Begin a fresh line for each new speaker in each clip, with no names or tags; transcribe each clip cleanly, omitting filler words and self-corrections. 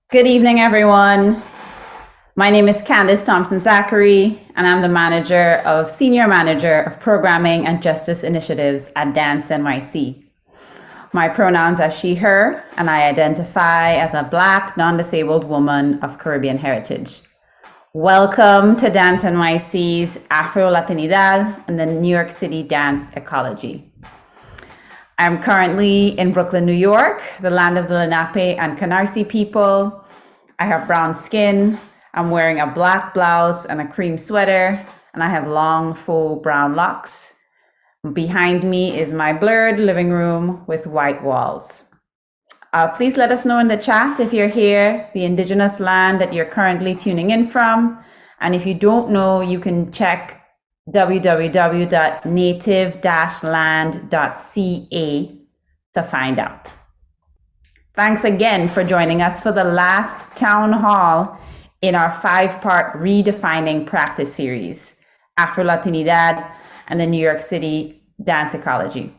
Good evening, everyone. My name is Candice Thompson-Zachary, and I'm the Senior Manager of Programming and Justice Initiatives at Dance NYC. My pronouns are she, her, and I identify as a Black, non-disabled woman of Caribbean heritage. Welcome to Dance NYC's Afro-Latinidad and the New York City Dance Ecology. I'm currently in Brooklyn, New York, the land of the Lenape and Canarsie people. I have brown skin. I'm wearing a black blouse and a cream sweater, and I have long faux brown locks. Behind me is my blurred living room with white walls. Please let us know in the chat if you're here, the indigenous land that you're currently tuning in from. And if you don't know, you can check www.native-land.ca to find out. Thanks again for joining us for the last town hall in our 5-part Redefining Practice series, Afro-Latinidad and the New York City Dance Ecology.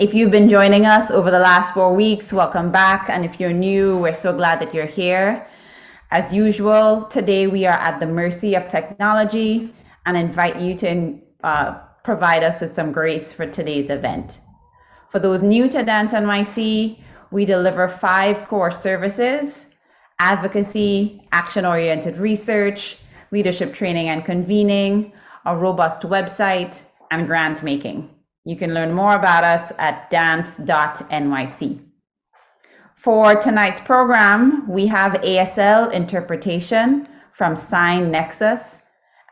If you've been joining us over the last 4 weeks, welcome back. And if you're new, we're so glad that you're here. As usual, today we are at the mercy of technology and invite you to provide us with some grace for today's event. For those new to Dance NYC, we deliver 5 core services: advocacy, action-oriented research, leadership training and convening, a robust website, and grant making. You can learn more about us at dance.nyc. For tonight's program, we have ASL interpretation from Sign Nexus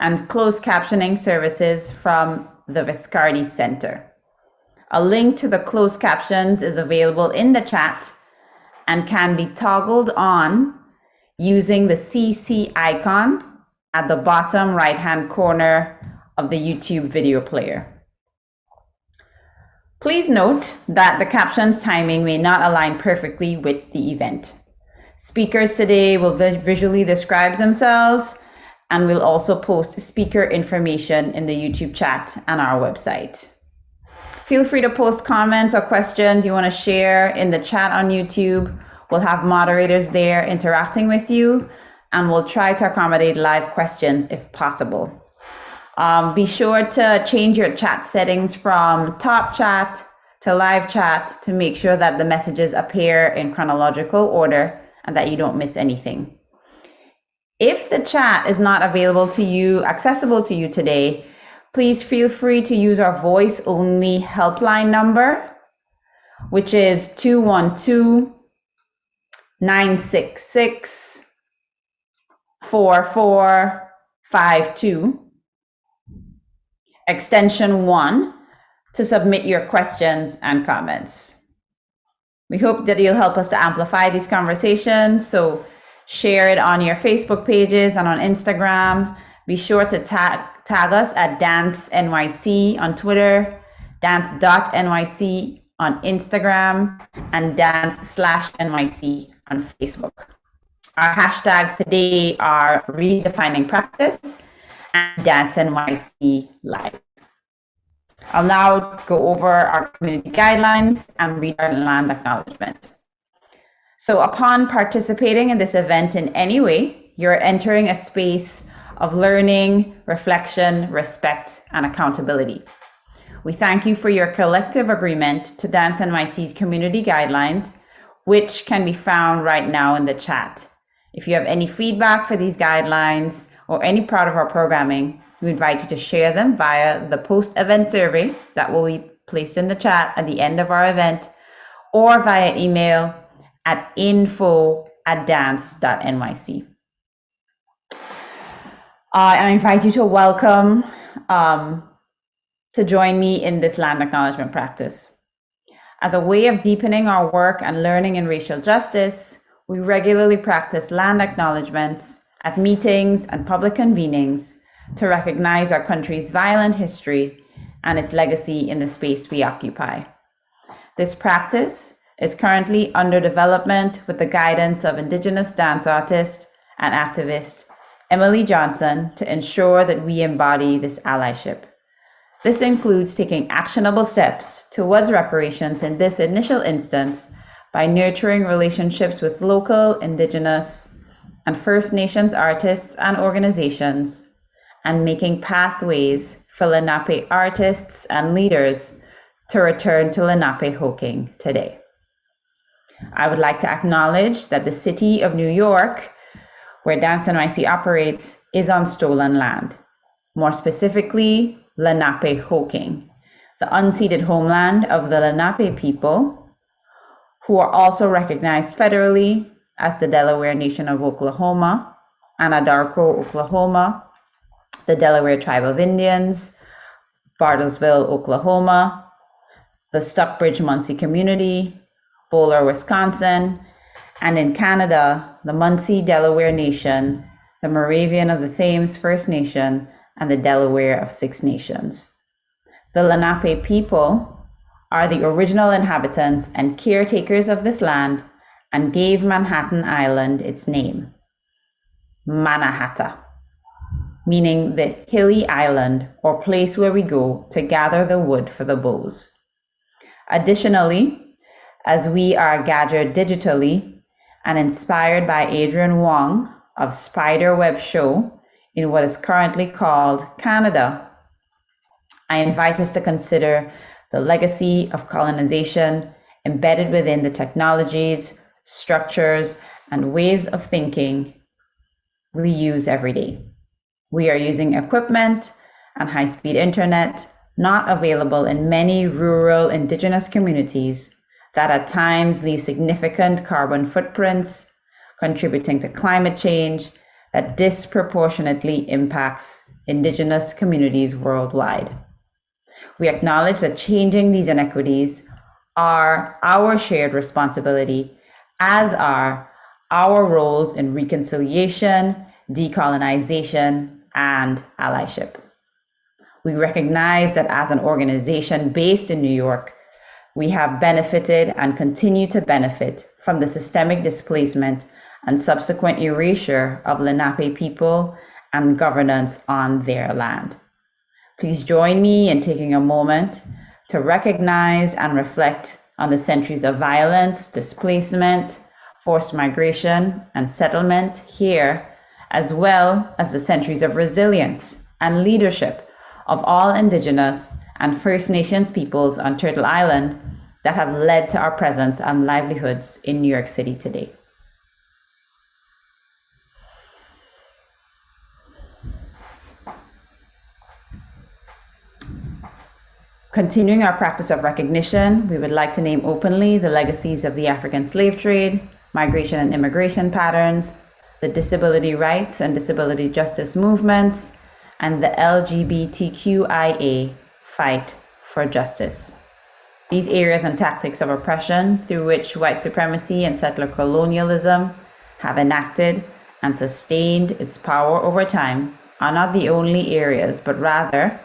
and closed captioning services from the Viscardi Center. A link to the closed captions is available in the chat and can be toggled on using the CC icon at the bottom right-hand corner of the YouTube video player. Please note that the captions timing may not align perfectly with the event. Speakers today will visually describe themselves, and we'll also post speaker information in the YouTube chat and our website. Feel free to post comments or questions you want to share in the chat on YouTube. We'll have moderators there interacting with you, and we'll try to accommodate live questions if possible. Be sure to change your chat settings from top chat to live chat to make sure that the messages appear in chronological order and that you don't miss anything. If the chat is not accessible to you today, please feel free to use our voice-only helpline number, which is 212-966-4452. Extension 1 to submit your questions and comments. We hope that you'll help us to amplify these conversations, so share it on your Facebook pages and on Instagram. Be sure to tag us at Dance NYC on Twitter, dance.nyc on Instagram, and dance/NYC on Facebook. Our hashtags today are Redefining Practice and Dance NYC Live. I'll now go over our community guidelines and read our land acknowledgement. So upon participating in this event in any way, you're entering a space of learning, reflection, respect, and accountability. We thank you for your collective agreement to Dance NYC's community guidelines, which can be found right now in the chat. If you have any feedback for these guidelines or any part of our programming, we invite you to share them via the post-event survey that will be placed in the chat at the end of our event, or via email at info@dance.nyc. I invite you to welcome, to join me in this land acknowledgement practice. As a way of deepening our work and learning in racial justice, we regularly practice land acknowledgements at meetings and public convenings to recognize our country's violent history and its legacy in the space we occupy. This practice is currently under development with the guidance of Indigenous dance artist and activist Emily Johnson to ensure that we embody this allyship. This includes taking actionable steps towards reparations in this initial instance by nurturing relationships with local, Indigenous, and First Nations artists and organizations, and making pathways for Lenape artists and leaders to return to Lenape hoking today. I would like to acknowledge that the city of New York, where Dance NYC operates, is on stolen land. More specifically, Lenape hoking, the unceded homeland of the Lenape people, who are also recognized federally as the Delaware Nation of Oklahoma, Anadarko, Oklahoma, the Delaware Tribe of Indians, Bartlesville, Oklahoma, the Stockbridge Munsee Community, Bowler, Wisconsin, and in Canada, the Munsee Delaware Nation, the Moravian of the Thames First Nation, and the Delaware of Six Nations. The Lenape people are the original inhabitants and caretakers of this land and gave Manhattan Island its name, Mannahatta, meaning the hilly island or place where we go to gather the wood for the bows. Additionally, as we are gathered digitally and inspired by Adrian Wong of Spiderweb Show in what is currently called Canada, I invite us to consider the legacy of colonization embedded within the technologies, structures, and ways of thinking we use every day. We are using equipment and high-speed internet not available in many rural Indigenous communities that at times leave significant carbon footprints, contributing to climate change that disproportionately impacts Indigenous communities worldwide. We acknowledge that changing these inequities are our shared responsibility, as are our roles in reconciliation, decolonization, and allyship. We recognize that as an organization based in New York, we have benefited and continue to benefit from the systemic displacement and subsequent erasure of Lenape people and governance on their land. Please join me in taking a moment to recognize and reflect on the centuries of violence, displacement, forced migration, and settlement here, as well as the centuries of resilience and leadership of all Indigenous and First Nations peoples on Turtle Island that have led to our presence and livelihoods in New York City today. Continuing our practice of recognition, we would like to name openly the legacies of the African slave trade, migration and immigration patterns, the disability rights and disability justice movements, and the LGBTQIA fight for justice. These areas and tactics of oppression through which white supremacy and settler colonialism have enacted and sustained its power over time are not the only areas, but rather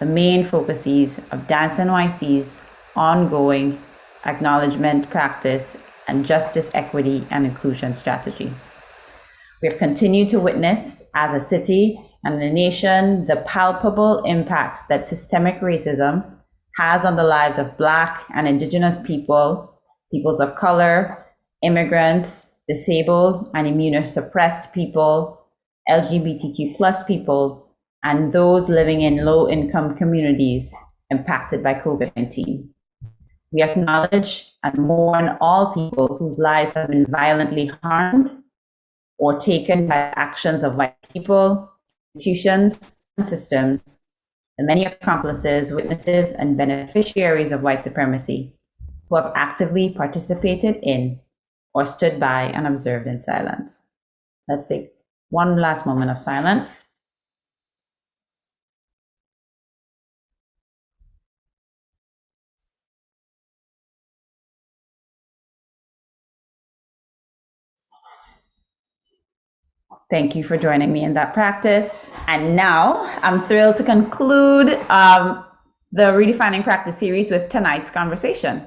the main focuses of Dance NYC's ongoing acknowledgement, practice, and justice, equity, and inclusion strategy. We have continued to witness as a city and a nation the palpable impacts that systemic racism has on the lives of Black and Indigenous people, peoples of color, immigrants, disabled and immunosuppressed people, LGBTQ+ people, and those living in low-income communities impacted by COVID-19. We acknowledge and mourn all people whose lives have been violently harmed or taken by actions of white people, institutions, and systems, the many accomplices, witnesses, and beneficiaries of white supremacy who have actively participated in or stood by and observed in silence. Let's take one last moment of silence. Thank you for joining me in that practice. And now I'm thrilled to conclude the Redefining Practice series with tonight's conversation.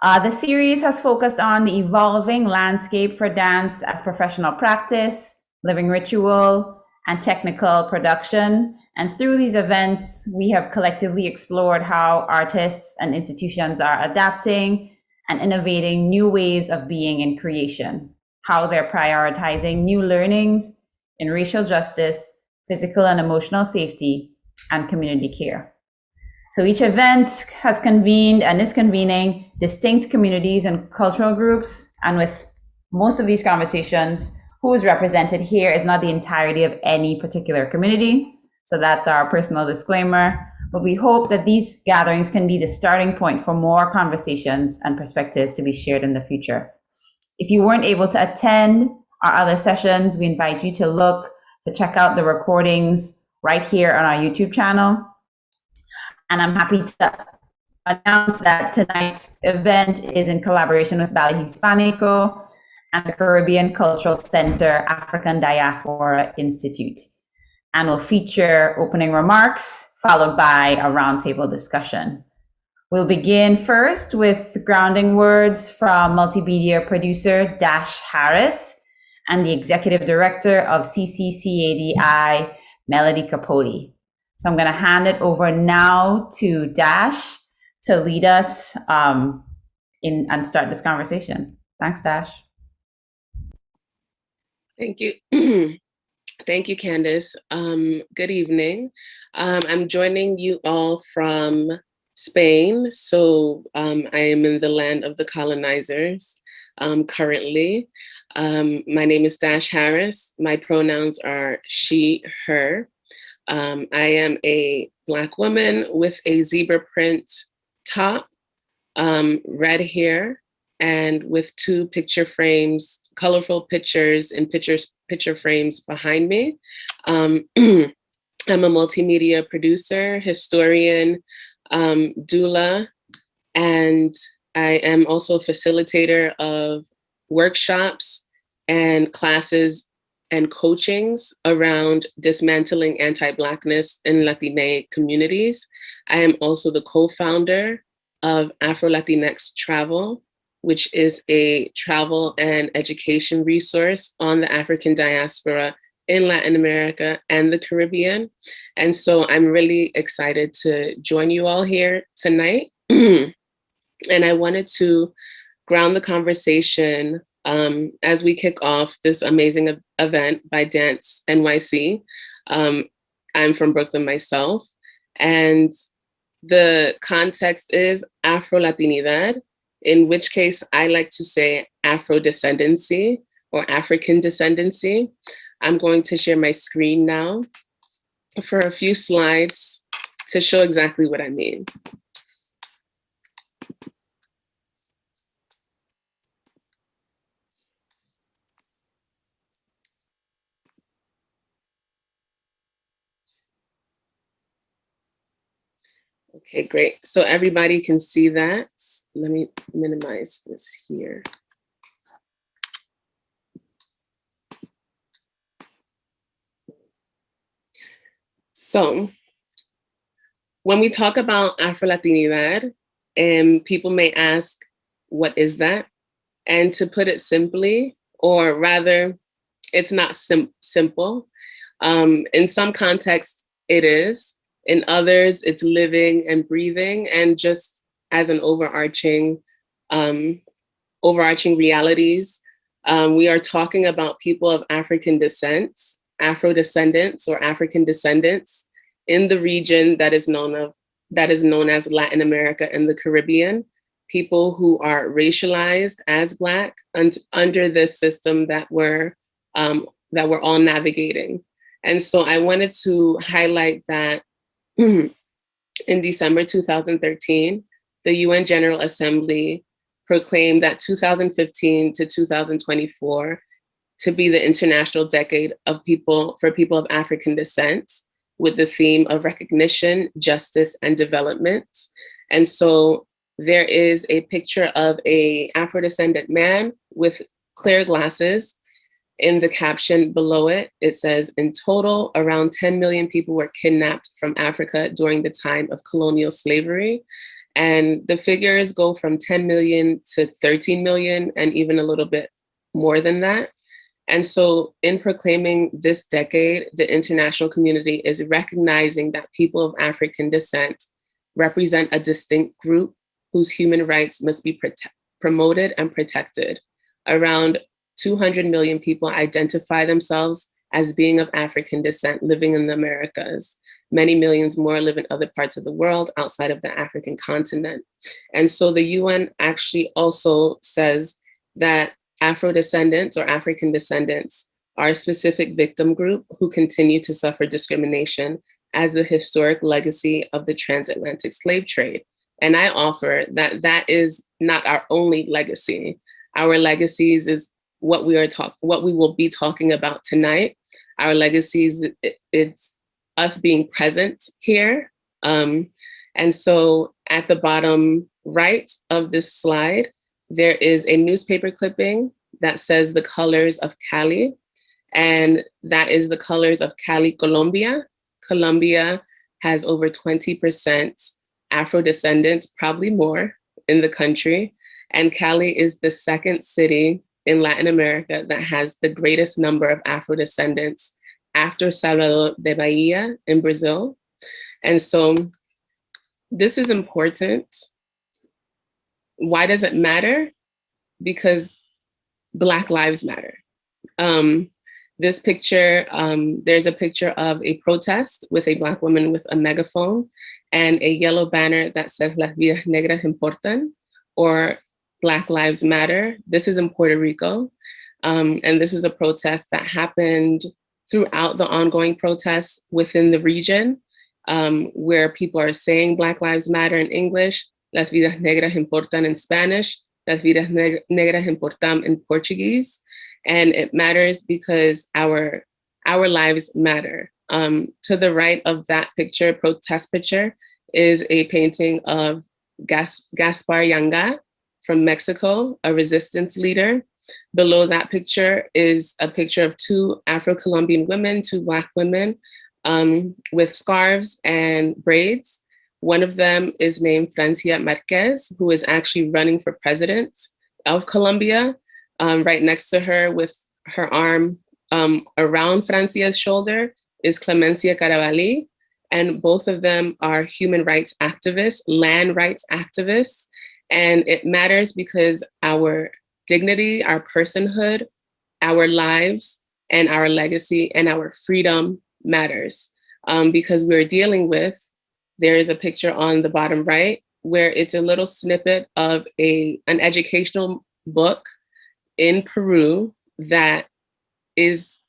The series has focused on the evolving landscape for dance as professional practice, living ritual, and technical production. And through these events, we have collectively explored how artists and institutions are adapting and innovating new ways of being in creation, how they're prioritizing new learnings in racial justice, physical and emotional safety, and community care. So each event has convened and is convening distinct communities and cultural groups. And with most of these conversations, who is represented here is not the entirety of any particular community. So that's our personal disclaimer. But we hope that these gatherings can be the starting point for more conversations and perspectives to be shared in the future. If you weren't able to attend our other sessions, we invite you to check out the recordings right here on our YouTube channel. And I'm happy to announce that tonight's event is in collaboration with Ballet Hispánico and the Caribbean Cultural Center African Diaspora Institute, and will feature opening remarks followed by a roundtable discussion. We'll begin first with grounding words from multimedia producer Dash Harris and the executive director of CCCADI, Melody Capote. So I'm going to hand it over now to Dash to lead us and start this conversation. Thanks, Dash.
Thank you. Thank you, Candace. Good evening. I'm joining you all from Spain. So I am in the land of the colonizers currently. My name is Dash Harris. My pronouns are she, her. I am a Black woman with a zebra print top, red hair, and with two picture frames, colorful pictures and picture frames behind me. I'm a multimedia producer, historian, doula, and I am also a facilitator of workshops and classes and coachings around dismantling anti-Blackness in Latina communities. I am also the co-founder of Afro-Latinx Travel, which is a travel and education resource on the African diaspora in Latin America and the Caribbean. And so I'm really excited to join you all here tonight. And I wanted to ground the conversation as we kick off this amazing event by Dance NYC. I'm from Brooklyn myself, and the context is Afro-Latinidad, in which case I like to say Afro-descendancy or African descendancy. I'm going to share my screen now for a few slides to show exactly what I mean. Okay, great. So everybody can see that. Let me minimize this here. So when we talk about Afro-Latinidad, people may ask, what is that? And to put it simply, or rather, it's not simple. In some contexts, it is. In others, it's living and breathing, and just as an overarching realities, we are talking about people of African descent, Afro-descendants or African descendants in the region that is known as Latin America and the Caribbean, people who are racialized as Black under this system that we're all navigating. And so I wanted to highlight that in December 2013, the UN General Assembly proclaimed that 2015 to 2024 to be the International Decade for people of African descent, with the theme of recognition, justice, and development. And so there is a picture of an Afro-descendant man with clear glasses. In the caption below it, it says, in total, around 10 million people were kidnapped from Africa during the time of colonial slavery. And the figures go from 10 million to 13 million, and even a little bit more than that. And so in proclaiming this decade, the international community is recognizing that people of African descent represent a distinct group whose human rights must be promoted, and protected. Around 200 million people identify themselves as being of African descent living in the Americas. Many millions more live in other parts of the world outside of the African continent. And so the UN actually also says that Afro-descendants or African descendants are a specific victim group who continue to suffer discrimination as the historic legacy of the transatlantic slave trade. And I offer that that is not our only legacy. Our legacies is what we will be talking about tonight. Our legacies, it's us being present here. And so at the bottom right of this slide, there is a newspaper clipping that says the colors of Cali. And that is the colors of Cali, Colombia. Colombia has over 20% Afro-descendants, probably more, in the country. And Cali is the second city in Latin America that has the greatest number of Afro-descendants after Salvador de Bahia in Brazil. And so this is important. Why does it matter? Because Black lives matter. This picture, there's a picture of a protest with a Black woman with a megaphone and a yellow banner that says Las vidas negras importan, or Black Lives Matter. This is in Puerto Rico. And this was a protest that happened throughout the ongoing protests within the region, where people are saying Black Lives Matter in English, Las vidas negras importan in Spanish, Las vidas negras importan in Portuguese. And it matters because our lives matter. To the right of that picture, protest picture, is a painting of Gaspar Yanga from Mexico, a resistance leader. Below that picture is a picture of two Afro-Colombian women, two Black women, with scarves and braids. One of them is named Francia Marquez, who is actually running for president of Colombia. Right next to her with her arm around Francia's shoulder is Clemencia Carabalí. And both of them are human rights activists, land rights activists. And it matters because our dignity, our personhood, our lives, and our legacy and our freedom matters. Because we're dealing with, there is a picture on the bottom right where it's a little snippet of an educational book in Peru that is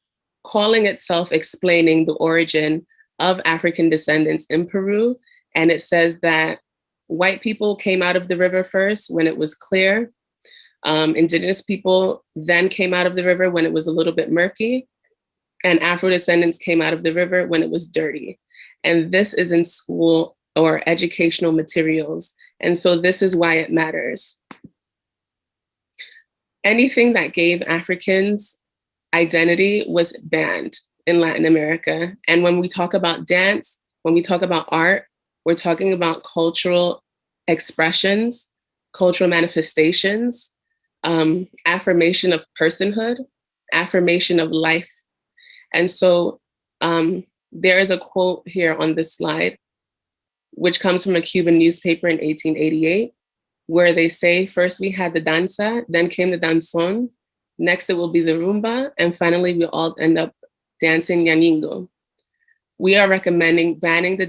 calling itself explaining the origin of African descendants in Peru. And it says that white people came out of the river first when it was clear. Indigenous people then came out of the river when it was a little bit murky. And Afro-descendants came out of the river when it was dirty. And this is in school or educational materials. And so this is why it matters. Anything that gave Africans identity was banned in Latin America. And when we talk about dance, when we talk about art, we're talking about cultural expressions, cultural manifestations, affirmation of personhood, affirmation of life. And so there is a quote here on this slide, which comes from a Cuban newspaper in 1888, where they say, first we had the danza, then came the danzón, next it will be the rumba, and finally we all end up dancing ñañingo. We are recommending banning the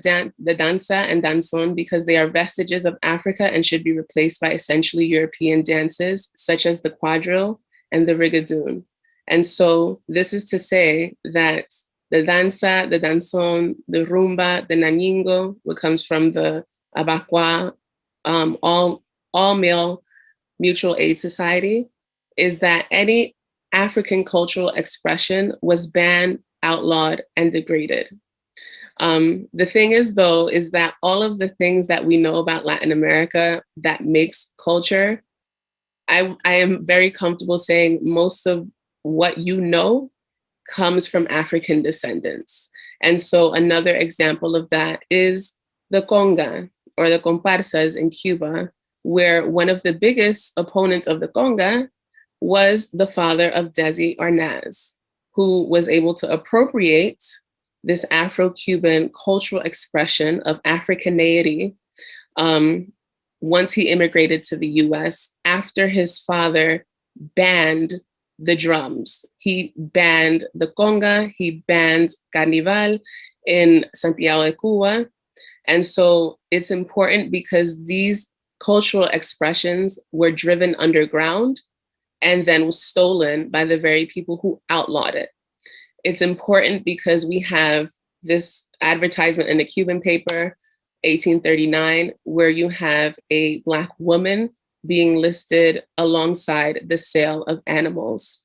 danza and danzón because they are vestiges of Africa and should be replaced by essentially European dances, such as the quadrille and the rigadoon. And so this is to say that the danza, the danzón, the rumba, the ñañingo, what comes from the Abakwa, all male mutual aid society, is that any African cultural expression was banned, outlawed, and degraded. The thing is, though, is that all of the things that we know about Latin America that makes culture, I am very comfortable saying most of what you know comes from African descendants. And so another example of that is the conga, or the comparsas in Cuba, where one of the biggest opponents of the conga was the father of Desi Arnaz, who was able to appropriate this Afro-Cuban cultural expression of Africaneity once he immigrated to the US, after his father banned the drums. He banned the conga, he banned carnival in Santiago de Cuba. And so it's important because these cultural expressions were driven underground and then was stolen by the very people who outlawed it. It's important because we have this advertisement in the Cuban paper, 1839, where you have a Black woman being listed alongside the sale of animals.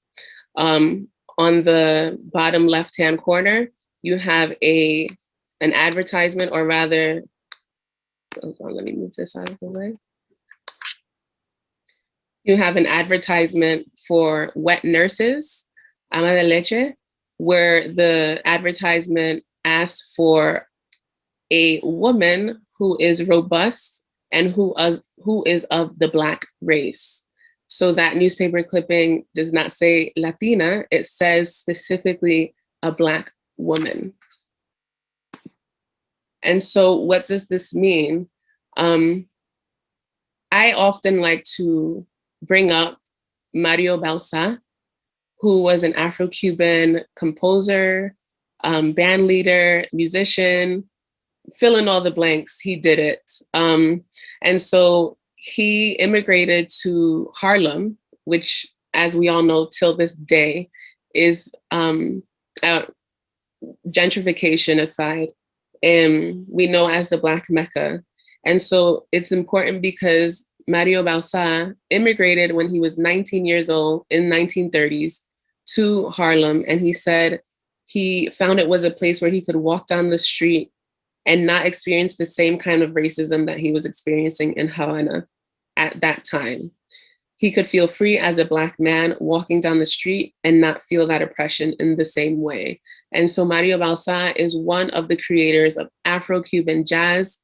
On the bottom left-hand corner, you have an advertisement, or rather, hold on, let me move this out of the way. You have an advertisement for wet nurses, ama de leche, where the advertisement asks for a woman who is robust and who is of the Black race. So that newspaper clipping does not say Latina, it says specifically a Black woman. And so what does this mean? I often like to bring up Mario Balsa, who was an Afro-Cuban composer, band leader, musician, fill in all the blanks, he did it. And so he immigrated to Harlem, which, as we all know, till this day is gentrification aside, we know as the Black Mecca. And so it's important because Mario Balsa immigrated when he was 19 years old in 1930s to Harlem. And he said he found it was a place where he could walk down the street and not experience the same kind of racism that he was experiencing in Havana at that time. He could feel free as a Black man walking down the street and not feel that oppression in the same way. And so Mario Balsa is one of the creators of Afro-Cuban jazz.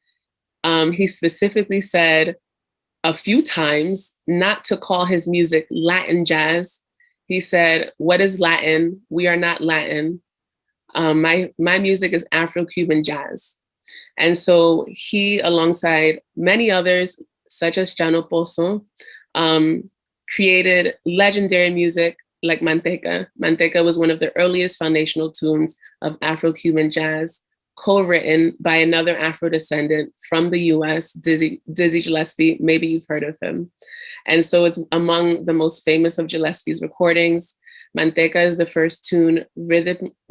He specifically said a few times not to call his music Latin jazz. He said, "What is Latin? We are not Latin. My music is Afro-Cuban jazz." And so he, alongside many others, such as Jano Pozo, created legendary music like Manteca. Manteca was one of the earliest foundational tunes of Afro-Cuban jazz, co-written by another Afro-descendant from the US, Dizzy Gillespie. Maybe you've heard of him. And so it's among the most famous of Gillespie's recordings. Manteca is the first tune rhythmically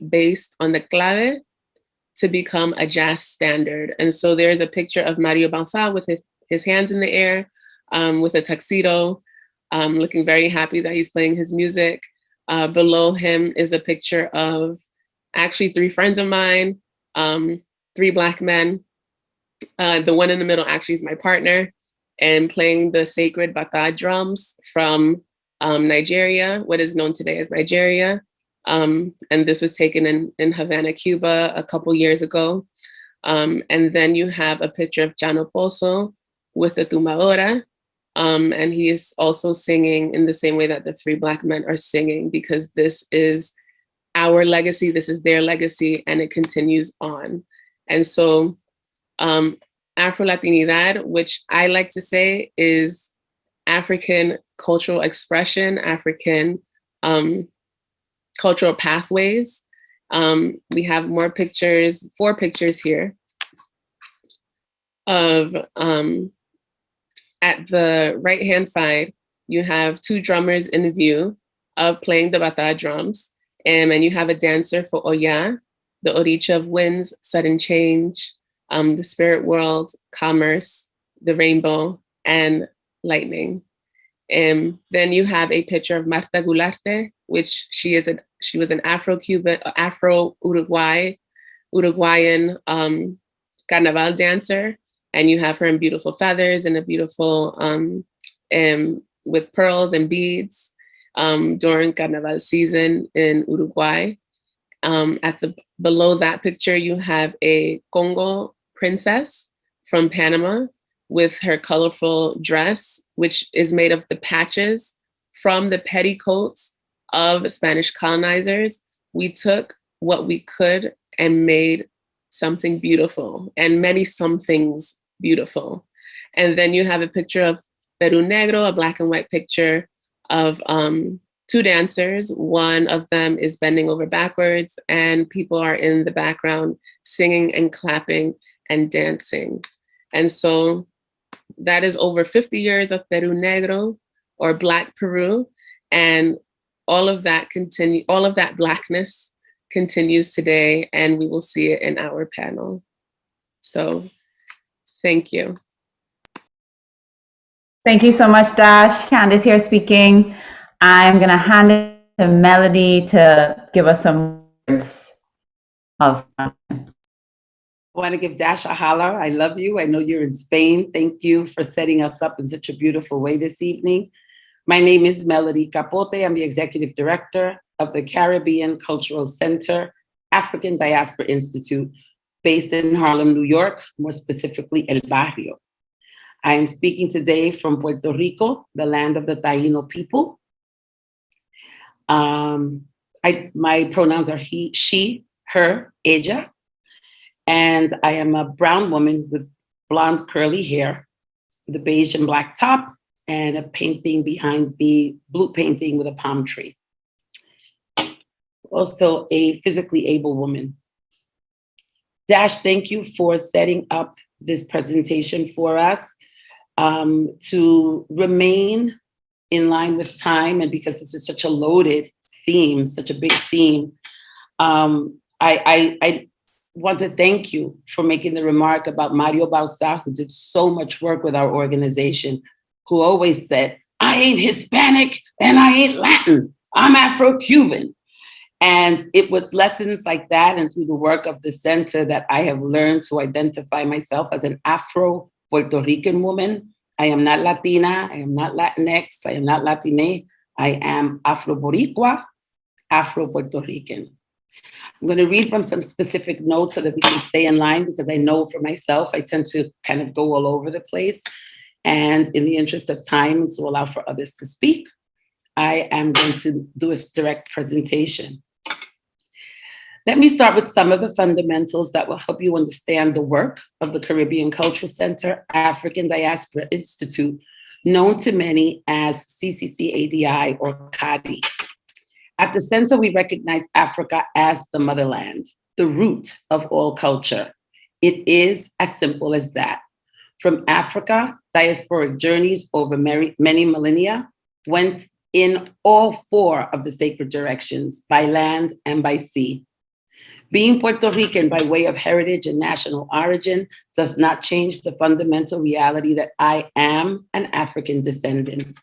based on the clave to become a jazz standard. And so there's a picture of Mario Balsa with his hands in the air, with a tuxedo, looking very happy that he's playing his music. Below him is a picture of actually 3 friends of mine, 3 Black men. The one in the middle actually is my partner, and playing the sacred bata drums from Nigeria, what is known today as Nigeria. And this was taken in Havana, Cuba a couple years ago. And then you have a picture of Jano Pozo with the tumbadora. And he is also singing in the same way that the 3 Black men are singing, because this is our legacy, this is their legacy, and it continues on. And so Afro-Latinidad, which I like to say is African cultural expression, African cultural pathways. We have more pictures, 4 pictures here of, at the right-hand side, you have 2 drummers in view of playing the bata drums. And you have a dancer for Oya, the Oricha of winds, sudden change, the spirit world, commerce, the rainbow, and lightning. And then you have a picture of Marta Gularte, which she was an Afro-Cuban, Uruguayan carnaval dancer. And you have her in beautiful feathers and a beautiful, with pearls and beads during carnaval season in Uruguay. Below that picture, you have a Congo princess from Panama with her colorful dress, which is made of the patches from the petticoats of Spanish colonizers. We took what we could and made something beautiful, and many somethings beautiful. And then you have a picture of Peru Negro, a black and white picture of two dancers. One of them is bending over backwards, and people are in the background singing and clapping and dancing. And so that is over 50 years of Peru Negro, or Black Peru, and all of that Blackness continues today, and we will see it in our panel. So thank you.
Thank you so much, Dash. Candice here speaking. I'm going to hand it to Melody to give us some words of.
I want to give Dash a holler. I love you. I know you're in Spain. Thank you for setting us up in such a beautiful way this evening. My name is Melody Capote. I'm the Executive Director of the Caribbean Cultural Center, African Diaspora Institute, based in Harlem, New York, more specifically El Barrio. I am speaking today from Puerto Rico, the land of the Taíno people. My pronouns are he, she, her, ella, and I am a brown woman with blonde curly hair, with a beige and black top, and a painting behind me, blue painting with a palm tree. Also a physically able woman. Dash, thank you for setting up this presentation for us. To remain in line with time, and because this is such a loaded theme, such a big theme, I want to thank you for making the remark about Mario Balsa, who did so much work with our organization, who always said, I ain't Hispanic and I ain't Latin, I'm Afro-Cuban. And it was lessons like that and through the work of the center that I have learned to identify myself as an Afro-Puerto Rican woman. I am not Latina, I am not Latinx, I am not Latine, I am Afro-Boricua, Afro-Puerto Rican. I'm going to read from some specific notes so that we can stay in line, because I know for myself, I tend to kind of go all over the place. And in the interest of time, to allow for others to speak, I am going to do a direct presentation. Let me start with some of the fundamentals that will help you understand the work of the Caribbean Cultural Center, African Diaspora Institute, known to many as CCCADI or CADI. At the center, we recognize Africa as the motherland, the root of all culture. It is as simple as that. From Africa, diasporic journeys over many millennia went in all four of the sacred directions, by land and by sea. Being Puerto Rican by way of heritage and national origin does not change the fundamental reality that I am an African descendant.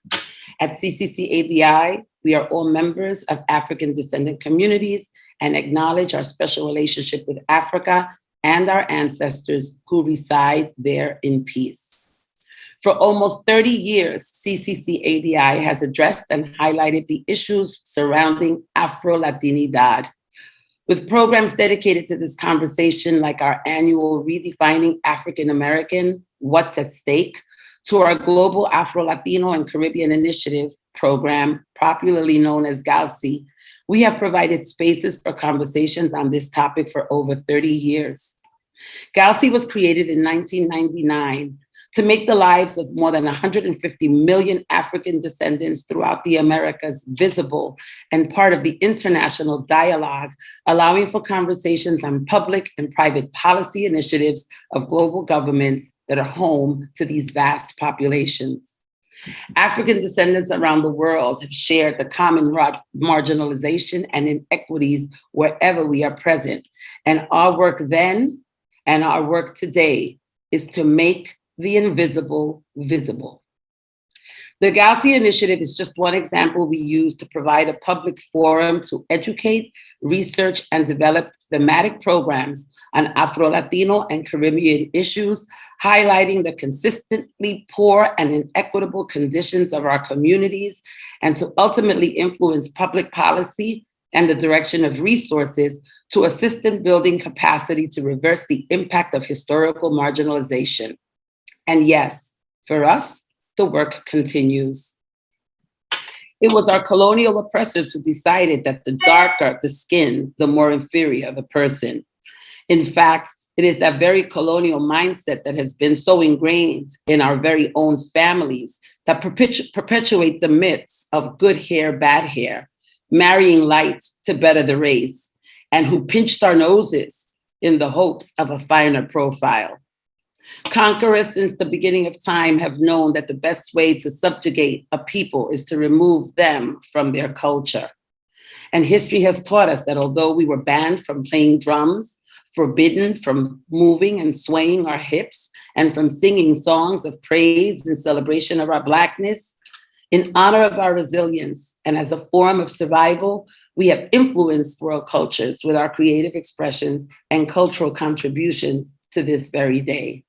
At CCCADI, we are all members of African descendant communities and acknowledge our special relationship with Africa and our ancestors who reside there in peace. For almost 30 years, CCCADI has addressed and highlighted the issues surrounding Afro-Latinidad, with programs dedicated to this conversation, like our annual Redefining African American, What's at Stake, to our global Afro-Latino and Caribbean Initiative program, popularly known as GALSI. We have provided spaces for conversations on this topic for over 30 years. GALSI was created in 1999 to make the lives of more than 150 million African descendants throughout the Americas visible and part of the international dialogue, allowing for conversations on public and private policy initiatives of global governments that are home to these vast populations. African descendants around the world have shared the common marginalization and inequities wherever we are present. And our work then and our work today is to make the invisible visible. The GALSI initiative is just one example we use to provide a public forum to educate, research, and develop thematic programs on Afro-Latino and Caribbean issues, highlighting the consistently poor and inequitable conditions of our communities, and to ultimately influence public policy and the direction of resources to assist in building capacity to reverse the impact of historical marginalization. And yes, for us, the work continues. It was our colonial oppressors who decided that the darker the skin, the more inferior the person. In fact, It is that very colonial mindset that has been so ingrained in our very own families that perpetuate the myths of good hair, bad hair, marrying light to better the race, and who pinched our noses in the hopes of a finer profile. Conquerors since the beginning of time have known that the best way to subjugate a people is to remove them from their culture. And history has taught us that although we were banned from playing drums, forbidden from moving and swaying our hips, and from singing songs of praise and celebration of our Blackness, in honor of our resilience and as a form of survival, we have influenced world cultures with our creative expressions and cultural contributions to this very day.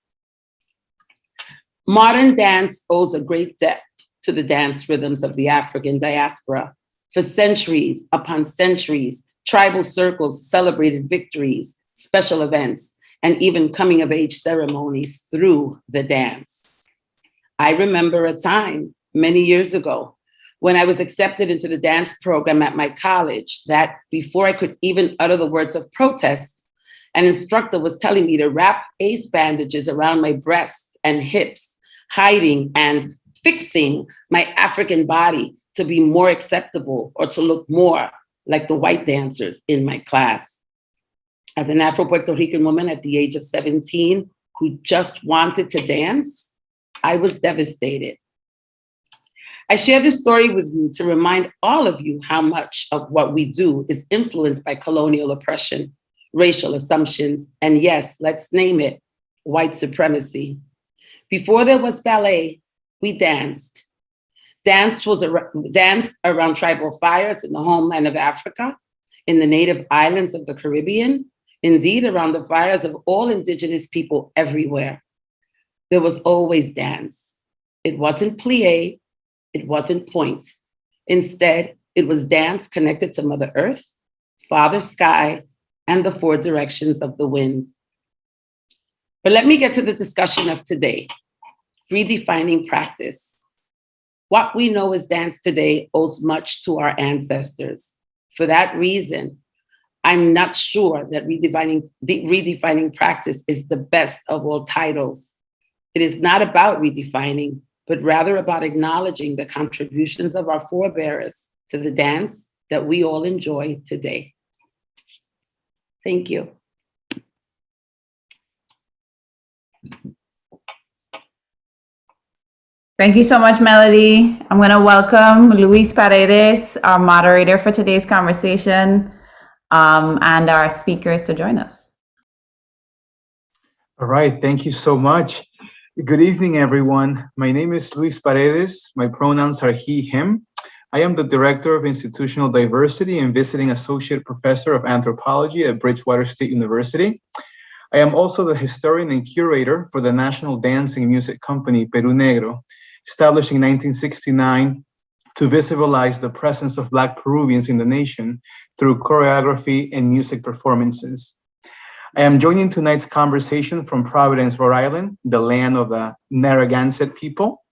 Modern dance owes a great debt to the dance rhythms of the African diaspora. For centuries upon centuries, tribal circles celebrated victories, special events, and even coming of age ceremonies through the dance. I remember a time many years ago when I was accepted into the dance program at my college that before I could even utter the words of protest, an instructor was telling me to wrap ace bandages around my breasts and hips, hiding and fixing my African body to be more acceptable or to look more like the white dancers in my class. As an Afro-Puerto Rican woman at the age of 17 who just wanted to dance, I was devastated. I share this story with you to remind all of you how much of what we do is influenced by colonial oppression, racial assumptions, and yes, let's name it, white supremacy. Before there was ballet, we danced. Danced around tribal fires in the homeland of Africa, in the native islands of the Caribbean, indeed around the fires of all indigenous people everywhere. There was always dance. It wasn't plie, it wasn't point. Instead, it was dance connected to Mother Earth, Father Sky, and the four directions of the wind. But let me get to the discussion of today, redefining practice. What we know as dance today owes much to our ancestors. For that reason, I'm not sure that redefining practice is the best of all titles. It is not about redefining, but rather about acknowledging the contributions of our forebears to the dance that we all enjoy today. Thank you.
Thank you so much, Melody. I'm going to welcome Luis Paredes, our moderator for today's conversation, and our speakers to join us.
All right, thank you so much. Good evening, everyone. My name is Luis Paredes. My pronouns are he, him. I am the Director of Institutional Diversity and Visiting Associate Professor of Anthropology at Bridgewater State University. I am also the historian and curator for the national dancing music company Peru Negro, established in 1969 to visibilize the presence of Black Peruvians in the nation through choreography and music performances. I am joining tonight's conversation from Providence, Rhode Island, the land of the Narragansett people.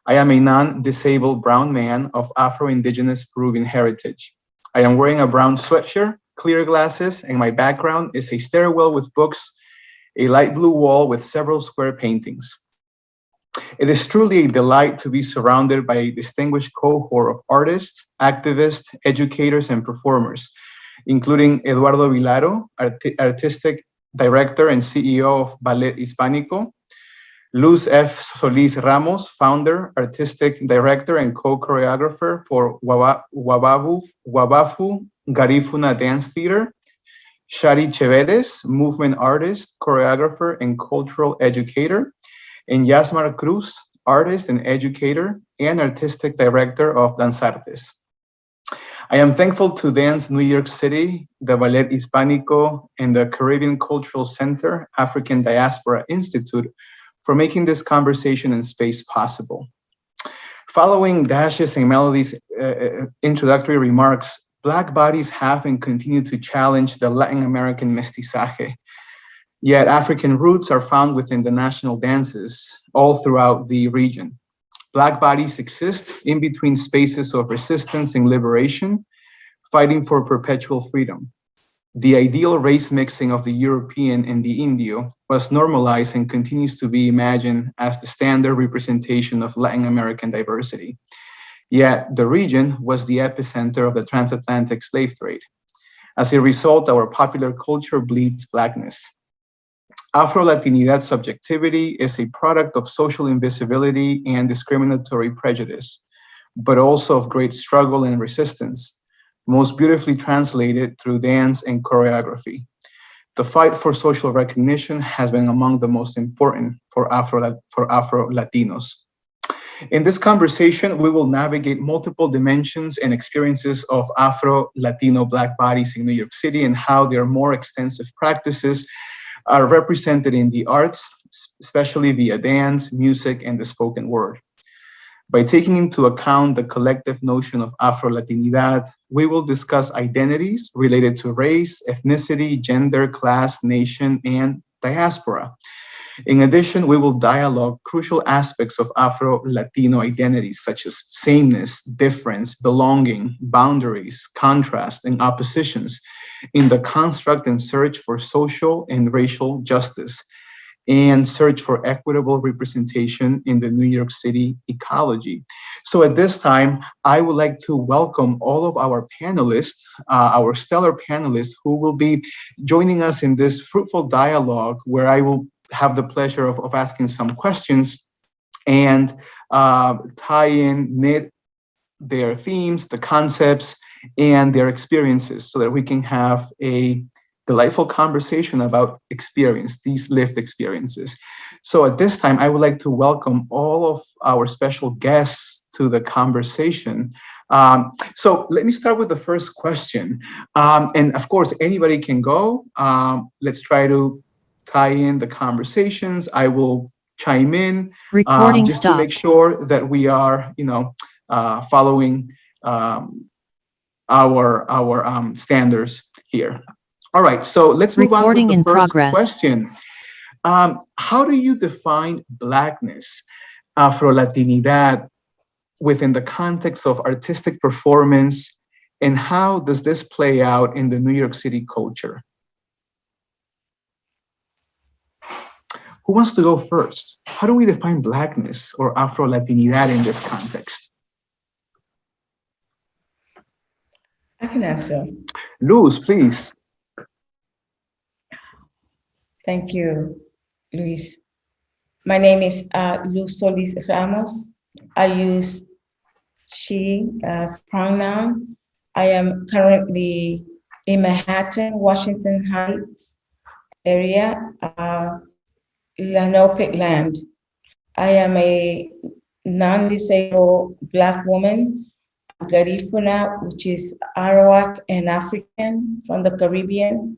I am a non-disabled brown man of Afro-Indigenous Peruvian heritage. I am wearing a brown sweatshirt, clear glasses, and my background is a stairwell with books, a light blue wall with several square paintings. It is truly a delight to be surrounded by a distinguished cohort of artists, activists, educators, and performers, including Eduardo Vilaro, Artistic Director and CEO of Ballet Hispánico, Luz F. Solis Ramos, Founder, Artistic Director, and Co-Choreographer for Wabafu Garifuna Dance Theater, Shari Cheveres, Movement Artist, Choreographer, and Cultural Educator, and Yasmar Cruz, Artist and Educator, and Artistic Director of Dance Artes. I am thankful to Dance New York City, the Ballet Hispánico, and the Caribbean Cultural Center African Diaspora Institute for making this conversation and space possible. Following Dash's and Melody's introductory remarks, Black bodies have and continue to challenge the Latin American mestizaje, yet African roots are found within the national dances all throughout the region. Black bodies exist in between spaces of resistance and liberation, fighting for perpetual freedom. The ideal race mixing of the European and the Indio was normalized and continues to be imagined as the standard representation of Latin American diversity. Yet the region was the epicenter of the transatlantic slave trade. As a result, our popular culture bleeds Blackness. Afro-Latinidad subjectivity is a product of social invisibility and discriminatory prejudice, but also of great struggle and resistance, most beautifully translated through dance and choreography. The fight for social recognition has been among the most important for Afro-Latinos. In this conversation, we will navigate multiple dimensions and experiences of Afro-Latino Black bodies in New York City and how their more extensive practices are represented in the arts, especially via dance, music, and the spoken word. By taking into account the collective notion of Afro-Latinidad, we will discuss identities related to race, ethnicity, gender, class, nation, and diaspora. In addition, we will dialogue crucial aspects of Afro-Latino identities, such as sameness, difference, belonging, boundaries, contrast, and oppositions in the construct and search for social and racial justice, and search for equitable representation in the New York City ecology. So at this time, I would like to welcome all of our panelists, our stellar panelists who will be joining us in this fruitful dialogue where I will have the pleasure of asking some questions and knit their themes, the concepts, and their experiences so that we can have a delightful conversation about experience, these lived experiences. So at this time, I would like to welcome all of our special guests to the conversation. So let me start with the first question. And of course, anybody can go. Let's try to tie in the conversations. I will chime in just to make sure that we are, following our standards here. All right, so let's move on with the first question. How do you define Blackness, Afro-Latinidad, within the context of artistic performance, and how does this play out in the New York City culture? Who wants to go first? How do we define Blackness or Afro-Latinidad in this context?
I can answer.
Luz, please.
Thank you, Luis. My name is Luz Solis Ramos. I use she as pronoun. I am currently in Manhattan, Washington Heights area, Lenape land. I am a non-disabled Black woman, Garifuna, which is Arawak and African from the Caribbean.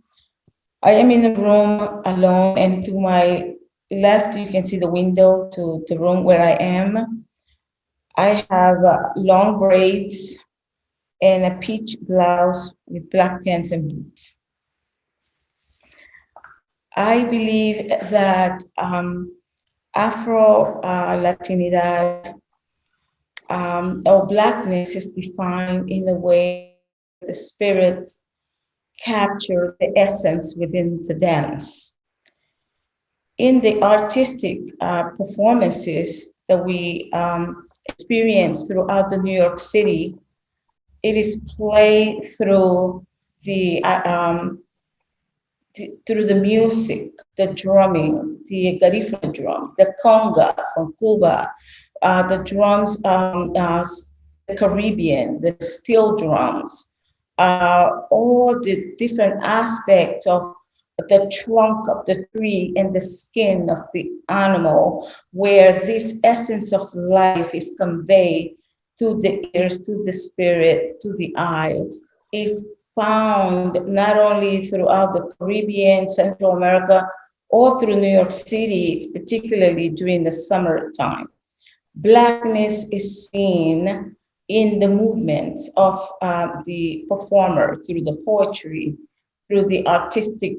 I am in a room alone, and to my left, you can see the window to the room where I am. I have long braids and a peach blouse with black pants and boots. I believe that Afro-Latinidad or Blackness is defined in a way the spirit capture the essence within the dance. In the artistic performances that we experience throughout the New York City, it is played through the music, the drumming, the garifuna drum, the conga from Cuba, the drums, the Caribbean, the steel drums, all the different aspects of the trunk of the tree and the skin of the animal, where this essence of life is conveyed to the ears, to the spirit, to the eyes, is found not only throughout the Caribbean, Central America, all through New York City, particularly during the summertime. Blackness is seen in the movements of the performer, through the poetry, through the artistic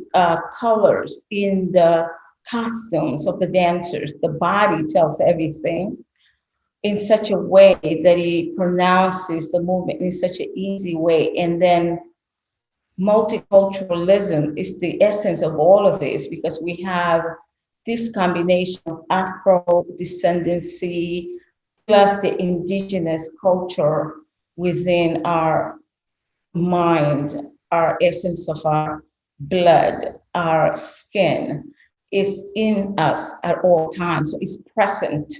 colors in the costumes of the dancers. The body tells everything in such a way that he pronounces the movement in such an easy way. And then multiculturalism is the essence of all of this, because we have this combination of Afro descendancy plus the indigenous culture within our mind, our essence of our blood, our skin is in us at all times. So it's present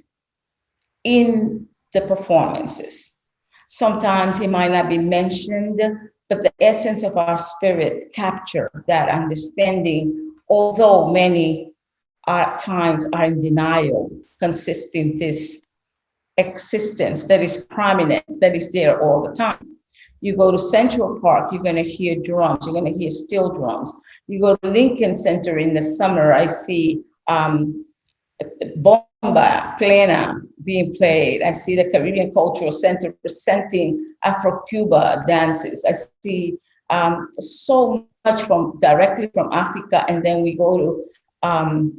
in the performances. Sometimes it might not be mentioned, but the essence of our spirit capture that understanding, although many at times are in denial, consisting this existence that is prominent, that is there all the time. You go to Central Park, you're going to hear drums, you're going to hear steel drums. You go to Lincoln Center in the summer, I see bomba, plena being played. I see the Caribbean Cultural Center presenting Afro-Cuba dances. I see so much from directly from Africa, and then we go to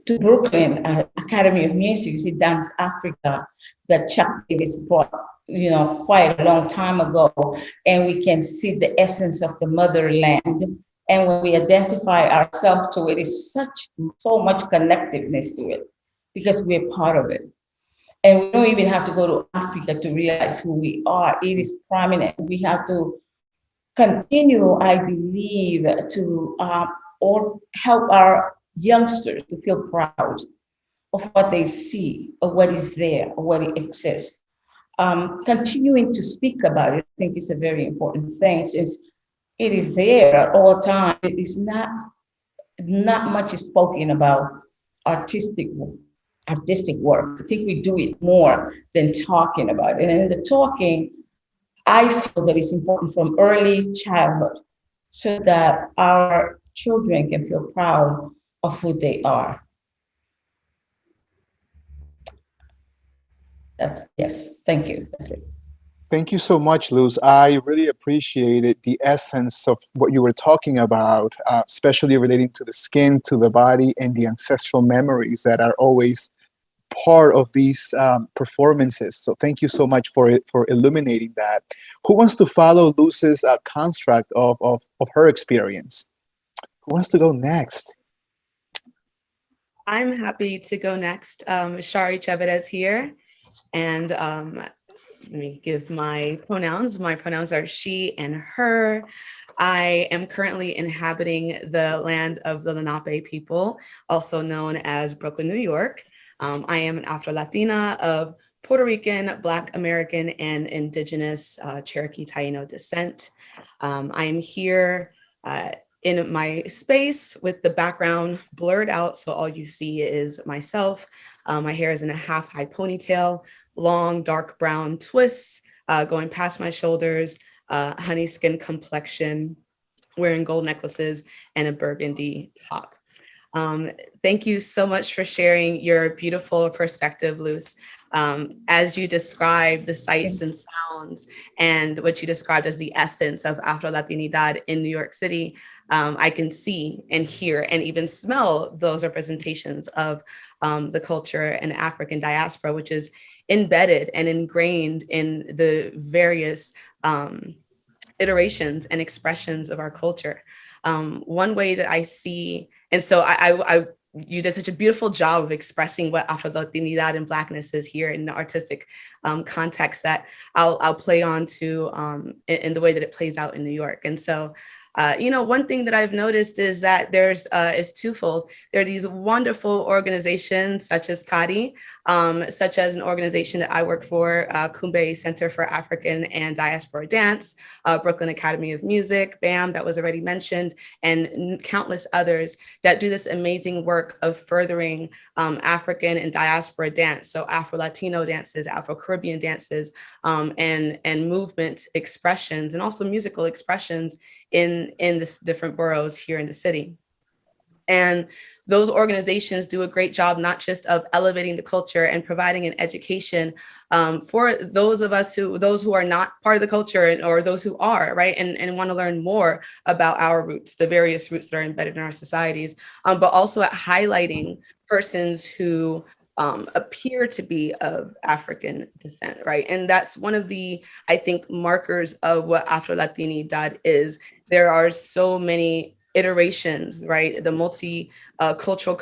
to Brooklyn Academy of Music. You see Dance Africa that Chuck Davis brought, quite a long time ago, and we can see the essence of the motherland. And when we identify ourselves to it, it's so much connectiveness to it because we're part of it. And we don't even have to go to Africa to realize who we are. It is prominent. We have to continue, I believe, to or help our youngsters to feel proud of what they see, of what is there, of what exists. Continuing to speak about it, I think is a very important thing, since it is there at all times. It is not much is spoken about artistic work. I think we do it more than talking about it. And in the talking, I feel that it's important from early childhood so that our children can feel proud of who they are. Yes, thank you. That's it.
Thank you so much, Luz. I really appreciated the essence of what you were talking about, especially relating to the skin, to the body, and the ancestral memories that are always part of these performances. So thank you so much for illuminating that. Who wants to follow Luz's construct of her experience? Who wants to go next?
I'm happy to go next. Shari Chavez here. And let me give my pronouns. My pronouns are she and her. I am currently inhabiting the land of the Lenape people, also known as Brooklyn, New York. I am an Afro-Latina of Puerto Rican, Black American, and Indigenous Cherokee Taino descent. I am here in my space with the background blurred out, so all you see is myself. My hair is in a half-high ponytail, long dark brown twists going past my shoulders, honey skin complexion, wearing gold necklaces, and a burgundy top. Thank you so much for sharing your beautiful perspective, Luz. As you described the sights and sounds and what you described as the essence of Afro-Latinidad in New York City, I can see and hear and even smell those representations of the culture and African diaspora, which is embedded and ingrained in the various iterations and expressions of our culture. One way that I see, and so you did such a beautiful job of expressing what Afro-Latinidad and Blackness is here in the artistic context that I'll play on to in the way that it plays out in New York. And so, one thing that I've noticed is that is twofold. There are these wonderful organizations such as CADI, such as an organization that I work for, Kumbe Center for African and Diaspora Dance, Brooklyn Academy of Music, BAM, that was already mentioned, and countless others that do this amazing work of furthering African and diaspora dance, so Afro-Latino dances, Afro-Caribbean dances, and movement expressions, and also musical expressions in this different boroughs here in the city. And those organizations do a great job, not just of elevating the culture and providing an education for those who are not part of the culture or those who are, right, and want to learn more about our roots, the various roots that are embedded in our societies, but also at highlighting persons who appear to be of African descent, right? And that's one of the, I think, markers of what Afro-Latinidad is. There are so many iterations, right? The multicultural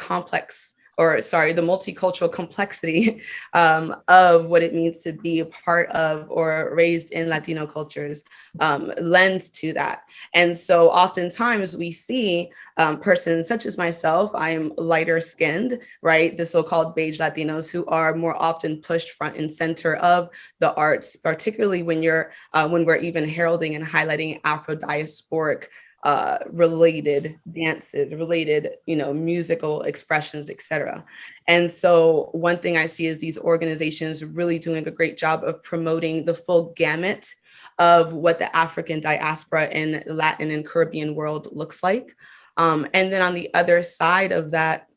complexity of what it means to be a part of or raised in Latino cultures lends to that. And so oftentimes we see persons such as myself, I am lighter skinned, right? The so-called beige Latinos who are more often pushed front and center of the arts, particularly when we're even heralding and highlighting Afro-diasporic related dances, related, musical expressions, etc. And so one thing I see is these organizations really doing a great job of promoting the full gamut of what the African diaspora in Latin and Caribbean world looks like. And then on the other side of that,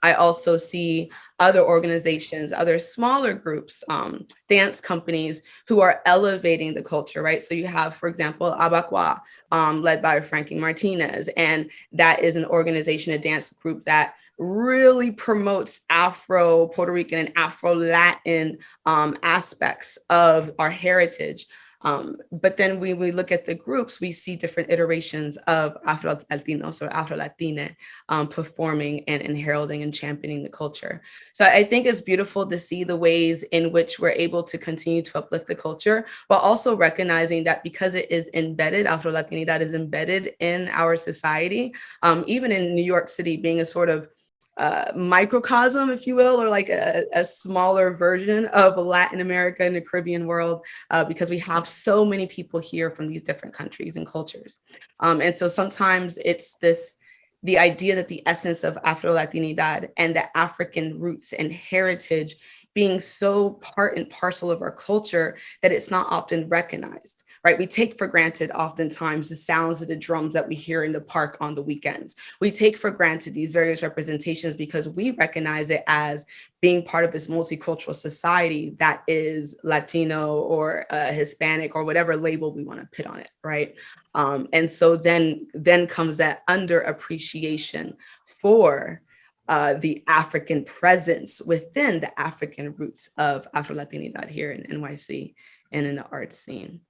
I also see other organizations, other smaller groups, dance companies who are elevating the culture, right? So you have, for example, Abacua, led by Frankie Martinez. And that is an organization, a dance group that really promotes Afro-Puerto Rican and Afro-Latin aspects of our heritage. But then when we look at the groups, we see different iterations of Afro-Latinos or Afro-Latina performing and heralding and championing the culture. So I think it's beautiful to see the ways in which we're able to continue to uplift the culture, while also recognizing that because it is embedded, Afro-Latinidad is embedded in our society, even in New York City being a sort of microcosm, if you will, or like a smaller version of Latin America and the Caribbean world, because we have so many people here from these different countries and cultures. And so sometimes it's the idea that the essence of Afro-Latinidad and the African roots and heritage being so part and parcel of our culture that it's not often recognized, right? We take for granted oftentimes the sounds of the drums that we hear in the park on the weekends. We take for granted these various representations because we recognize it as being part of this multicultural society that is Latino or Hispanic or whatever label we want to put on it, right? And so then comes that underappreciation for the African presence within the African roots of Afro-Latinidad here in NYC and in the arts scene.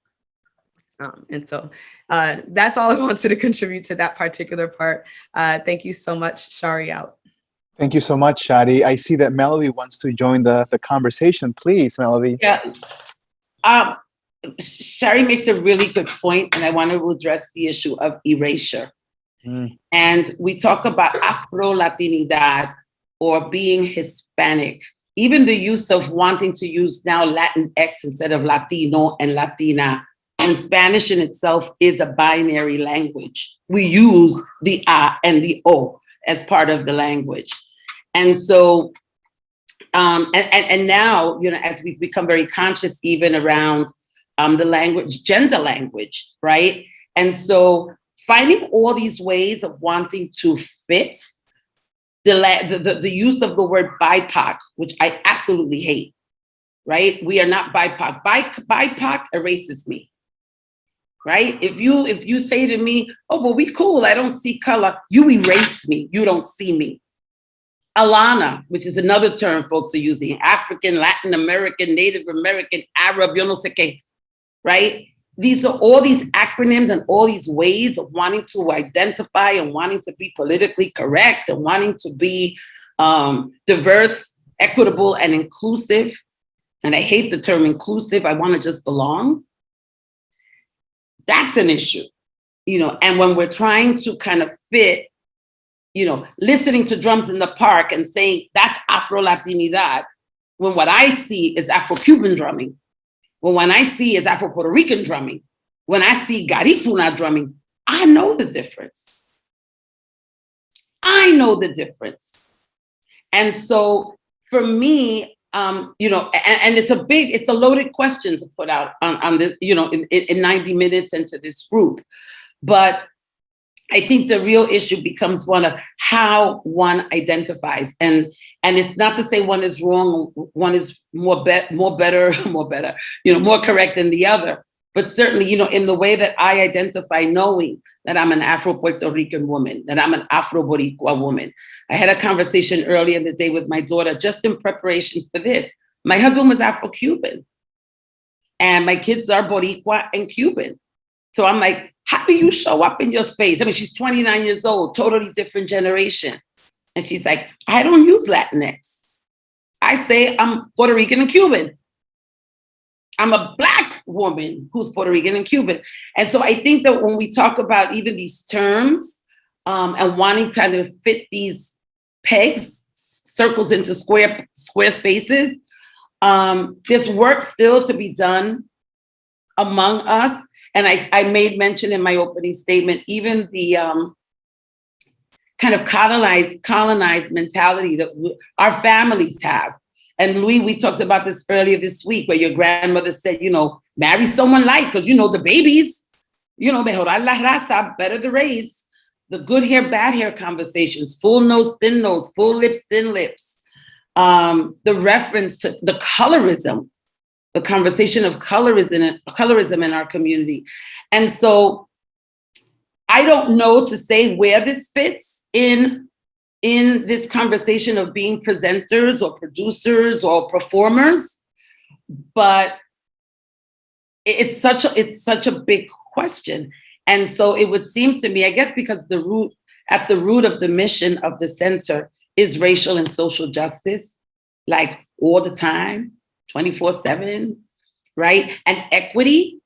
And so that's all I wanted to contribute to that particular part. Thank you so much. Shari out.
Thank you so much, Shadi. I see that Melody wants to join the conversation. Please, Melody.
Yeah. Shari makes a really good point, and I want to address the issue of erasure. And we talk about Afro-Latinidad or being Hispanic, even the use of wanting to use now Latinx instead of Latino and Latina. And Spanish in itself is a binary language. We use the A and the O as part of the language. And so, and now, as we've become very conscious even around the language, gender language, right? And so finding all these ways of wanting to fit the use of the word BIPOC, which I absolutely hate, right? We are not BIPOC. BIPOC erases me, right? If you say to me, oh, well, we cool, I don't see color, you erase me, you don't see me. Alana, which is another term folks are using, African, Latin American, Native American, Arab, yo no sé qué, right? These are all these acronyms and all these ways of wanting to identify and wanting to be politically correct and wanting to be diverse, equitable, and inclusive. And I hate the term inclusive. I want to just belong. That's an issue, and when we're trying to kind of fit, listening to drums in the park and saying that's Afro-Latinidad, when what I see is Afro-Cuban drumming. Well, when I see is Afro-Puerto Rican drumming, when I see Garifuna drumming, I know the difference. I know the difference. And so for me, and it's a loaded question to put out on this, in 90 minutes into this group. But I think the real issue becomes one of how one identifies, and it's not to say one is wrong, one is more correct than the other, but certainly, in the way that I identify, knowing that I'm an Afro-Puerto Rican woman, that I'm an Afro-Boricua woman. I had a conversation earlier in the day with my daughter just in preparation for this. My husband was Afro-Cuban, and my kids are Boricua and Cuban. So I'm like, how do you show up in your space? I mean, she's 29 years old, totally different generation. And she's like, I don't use Latinx. I say I'm Puerto Rican and Cuban. I'm a Black woman who's Puerto Rican and Cuban. And so I think that when we talk about even these terms and wanting to kind of fit these pegs, circles into square spaces, there's work still to be done among us. And I made mention in my opening statement, even the kind of colonized mentality that our families have. And Louis, we talked about this earlier this week, where your grandmother said, you know, marry someone light, because, you know, the babies, you know, mejorar la raza, better the race, the good hair, bad hair conversations, full nose, full lips, thin lips, the reference to the colorism, the conversation of colorism in our community. And so I don't know to say where this fits in this conversation of being presenters or producers or performers, but it's such a big question. And so it would seem to me, I guess, because at the root of the mission of the center is racial and social justice, like all the time, 24/7, right? And equity.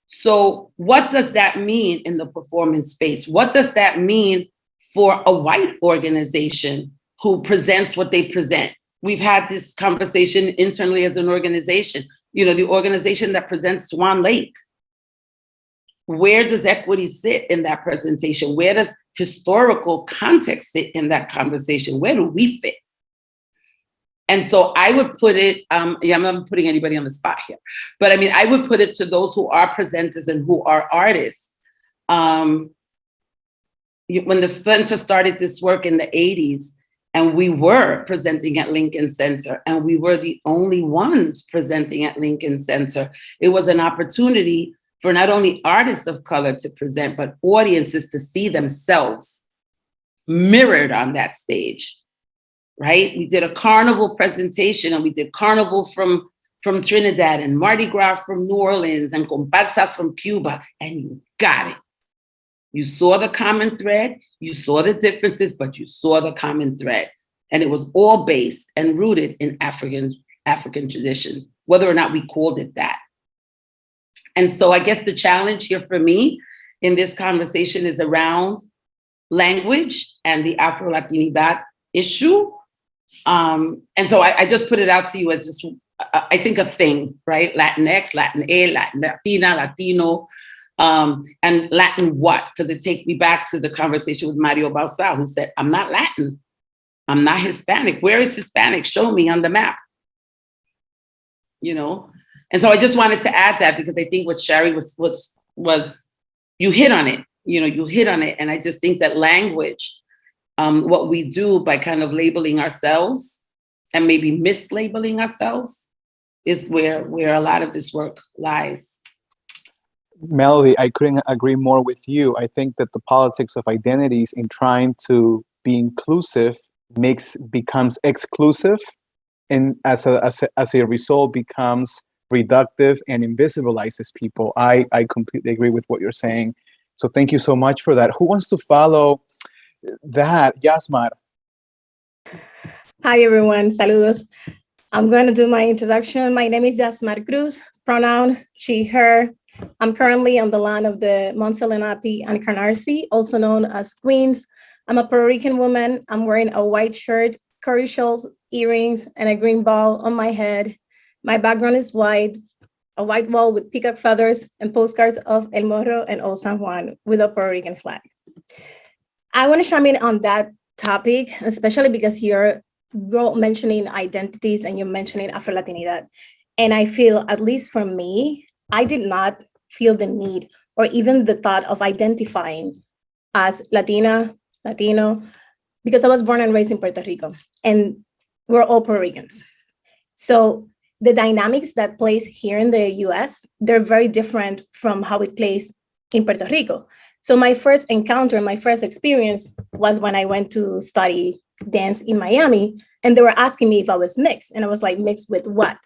So what does that mean in the performance space? What does that mean for a white organization who presents what they present? We've had this conversation internally as an organization, you know, the organization that presents Swan Lake. Where does equity sit in that presentation? Where does historical context sit in that conversation? Where do we fit? And so I would put it, I'm not putting anybody on the spot here, but I mean, I would put it to those who are presenters and who are artists. When the center started this work in the 80s, and we were presenting at Lincoln Center, and we were the only ones presenting at Lincoln Center, it was an opportunity for not only artists of color to present, but audiences to see themselves mirrored on that stage, right? We did a carnival presentation, and we did carnival from Trinidad and Mardi Gras from New Orleans and comparsas from Cuba, and you got it. You saw the common thread, you saw the differences, but you saw the common thread. And it was all based and rooted in African traditions, whether or not we called it that. And so I guess the challenge here for me in this conversation is around language and the Afro-Latinidad issue. And so I just put it out to you as just, I think, a thing, right? Latinx, Latin A, Latin Latina, Latino, and Latin what? Because it takes me back to the conversation with Mario Balsa, who said, I'm not Latin. I'm not Hispanic. Where is Hispanic? Show me on the map. You know? And so I just wanted to add that, because I think what Shari was you hit on it. You know, you hit on it. And I just think that language, what we do by kind of labeling ourselves and maybe mislabeling ourselves, is where a lot of this work lies.
Melody, I couldn't agree more with you. I think that the politics of identities in trying to be inclusive becomes exclusive, and as a result becomes reductive and invisibilizes people. I completely agree with what you're saying. So thank you so much for that. Who wants to follow that? Yasmar.
Hi, everyone. Saludos. I'm going to do my introduction. My name is Yasmar Cruz, pronoun she, her. I'm currently on the land of the Montse-Lenape and Canarsie, also known as Queens. I'm a Puerto Rican woman. I'm wearing a white shirt, curly shawls, earrings, and a green ball on my head. My background is white, a white wall with peacock feathers and postcards of El Morro and Old San Juan with a Puerto Rican flag. I want to chime in on that topic, especially because you're mentioning identities and you're mentioning Afro-Latinidad. And I feel, at least for me, I did not feel the need or even the thought of identifying as Latina, Latino, because I was born and raised in Puerto Rico, and we're all Puerto Ricans. So the dynamics that plays here in the US, they're very different from how it plays in Puerto Rico. So my first encounter, my first experience was when I went to study dance in Miami, and they were asking me if I was mixed. And I was like, mixed with what?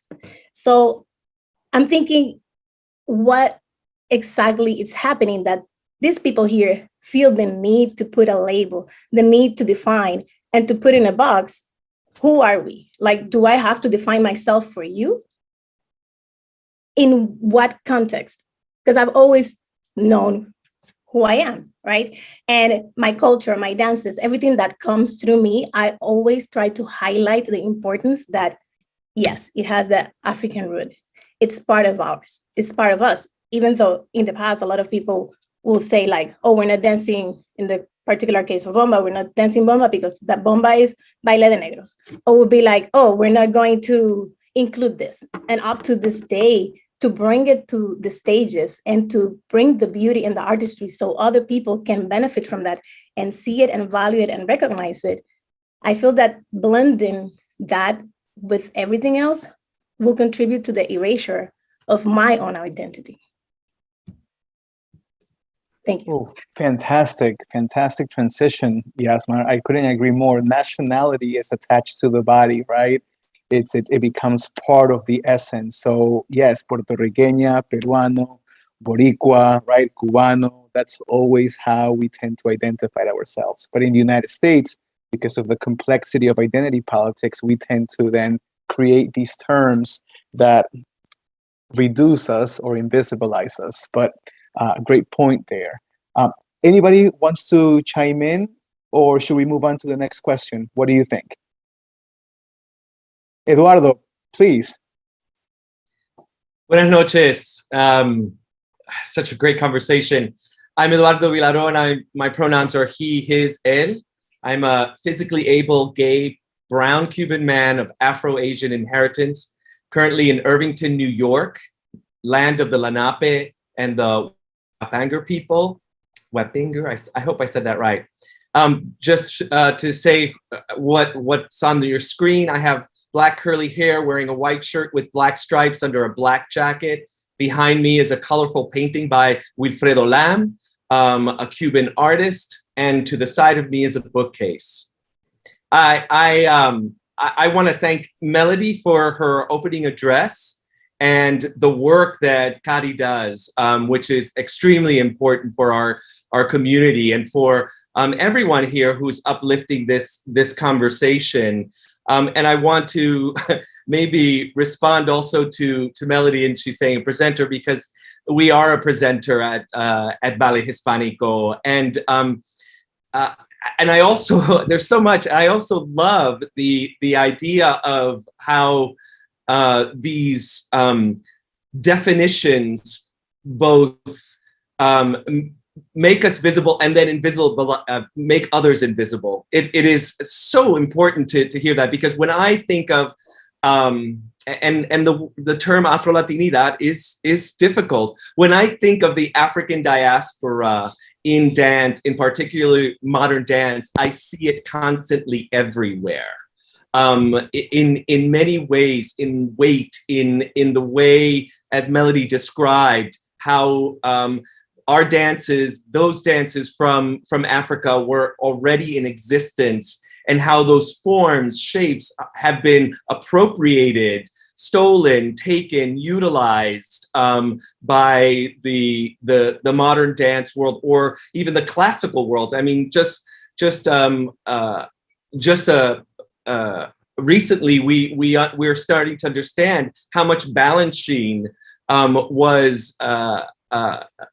So I'm thinking, what exactly is happening that these people here feel the need to put a label, the need to define and to put in a box? Who are we? Like, do I have to define myself for you? In what context? Because I've always known who I am, right? And my culture, my dances, everything that comes through me, I always try to highlight the importance that, yes, it has the African root. It's part of ours. It's part of us. Even though in the past, a lot of people will say like, oh, we're not dancing, in the particular case of bomba, we're not dancing bomba because that bomba is baile de negros. Or we'll be like, oh, we're not going to include this. And up to this day, to bring it to the stages and to bring the beauty and the artistry so other people can benefit from that and see it and value it and recognize it, I feel that blending that with everything else will contribute to the erasure of my own identity. Thank you.
Oh, fantastic transition, Yasmar. I couldn't agree more. Nationality is attached to the body, right? It becomes part of the essence. So yes, Puertorriqueña, Peruano, Boricua, right, Cubano, that's always how we tend to identify ourselves. But in the United States, because of the complexity of identity politics, we tend to then create these terms that reduce us or invisibilize us. But great point there. Anybody wants to chime in, or should we move on to the next question? What do you think? Eduardo, please.
Buenas noches. Such a great conversation. I'm Eduardo Vilarón, and my pronouns are he, his, él. I'm a physically able, gay, brown Cuban man of Afro-Asian inheritance, currently in Irvington, New York, land of the Lenape and the Wapanger people. Wapanger, I hope I said that right. Just to say what's on your screen, I have black curly hair, wearing a white shirt with black stripes under a black jacket. Behind me is a colorful painting by Wilfredo Lam, a Cuban artist, and to the side of me is a bookcase. I want to thank Melody for her opening address and the work that Cali does, which is extremely important for our community and for everyone here who's uplifting this conversation. And I want to maybe respond also to Melody, and she's saying presenter, because we are a presenter at Ballet Hispánico. And I also, there's so much, I also love the idea of how these definitions both make us visible and then invisible, make others invisible. It is so important to hear that, because when I think of, and the term Afro-Latinidad is difficult. When I think of the African diaspora in dance, in particular modern dance, I see it constantly everywhere. In many ways, in weight, in the way, as Melody described, how our dances, those dances from Africa were already in existence, and how those forms, shapes have been appropriated, stolen, taken, utilized by the modern dance world, or even the classical world. I mean, recently we're starting to understand how much Balanchine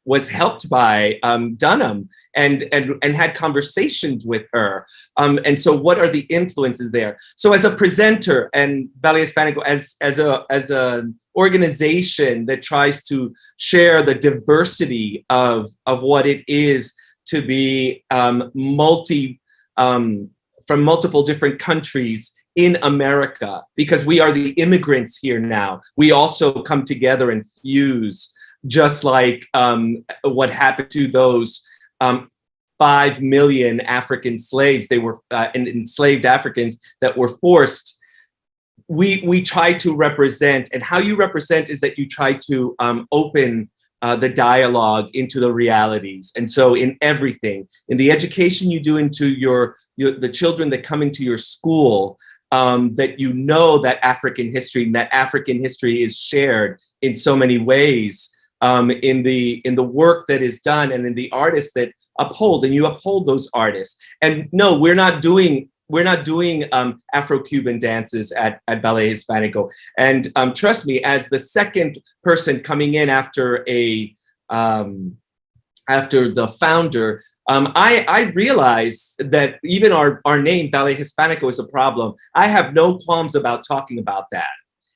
was helped by Dunham and had conversations with her. And so what are the influences there? So as a presenter, and Ballet Hispánico as an organization that tries to share the diversity of what it is to be from multiple different countries in America, because we are the immigrants here now. We also come together and fuse, just like what happened to those 5 million African slaves. They were enslaved Africans that were forced. We try to represent, and how you represent is that you try to open the dialogue into the realities. And so in everything, in the education you do into the children that come into your school, that you know that African history and that African history is shared in so many ways, in the work that is done and in the artists that uphold, and you uphold those artists. And no, we're not doing Afro-Cuban dances at Ballet Hispánico. And trust me, as the second person coming in after the founder, I realized that even our name, Ballet Hispánico, is a problem. I have no qualms about talking about that.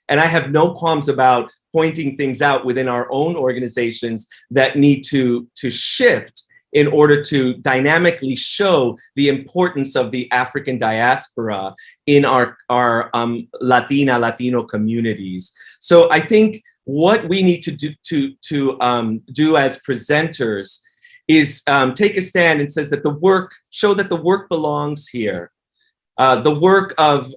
And I have no qualms about pointing things out within our own organizations that need to shift in order to dynamically show the importance of the African diaspora in our Latino communities. So I think what we need to do as presenters is take a stand and says that show that the work belongs here. The work of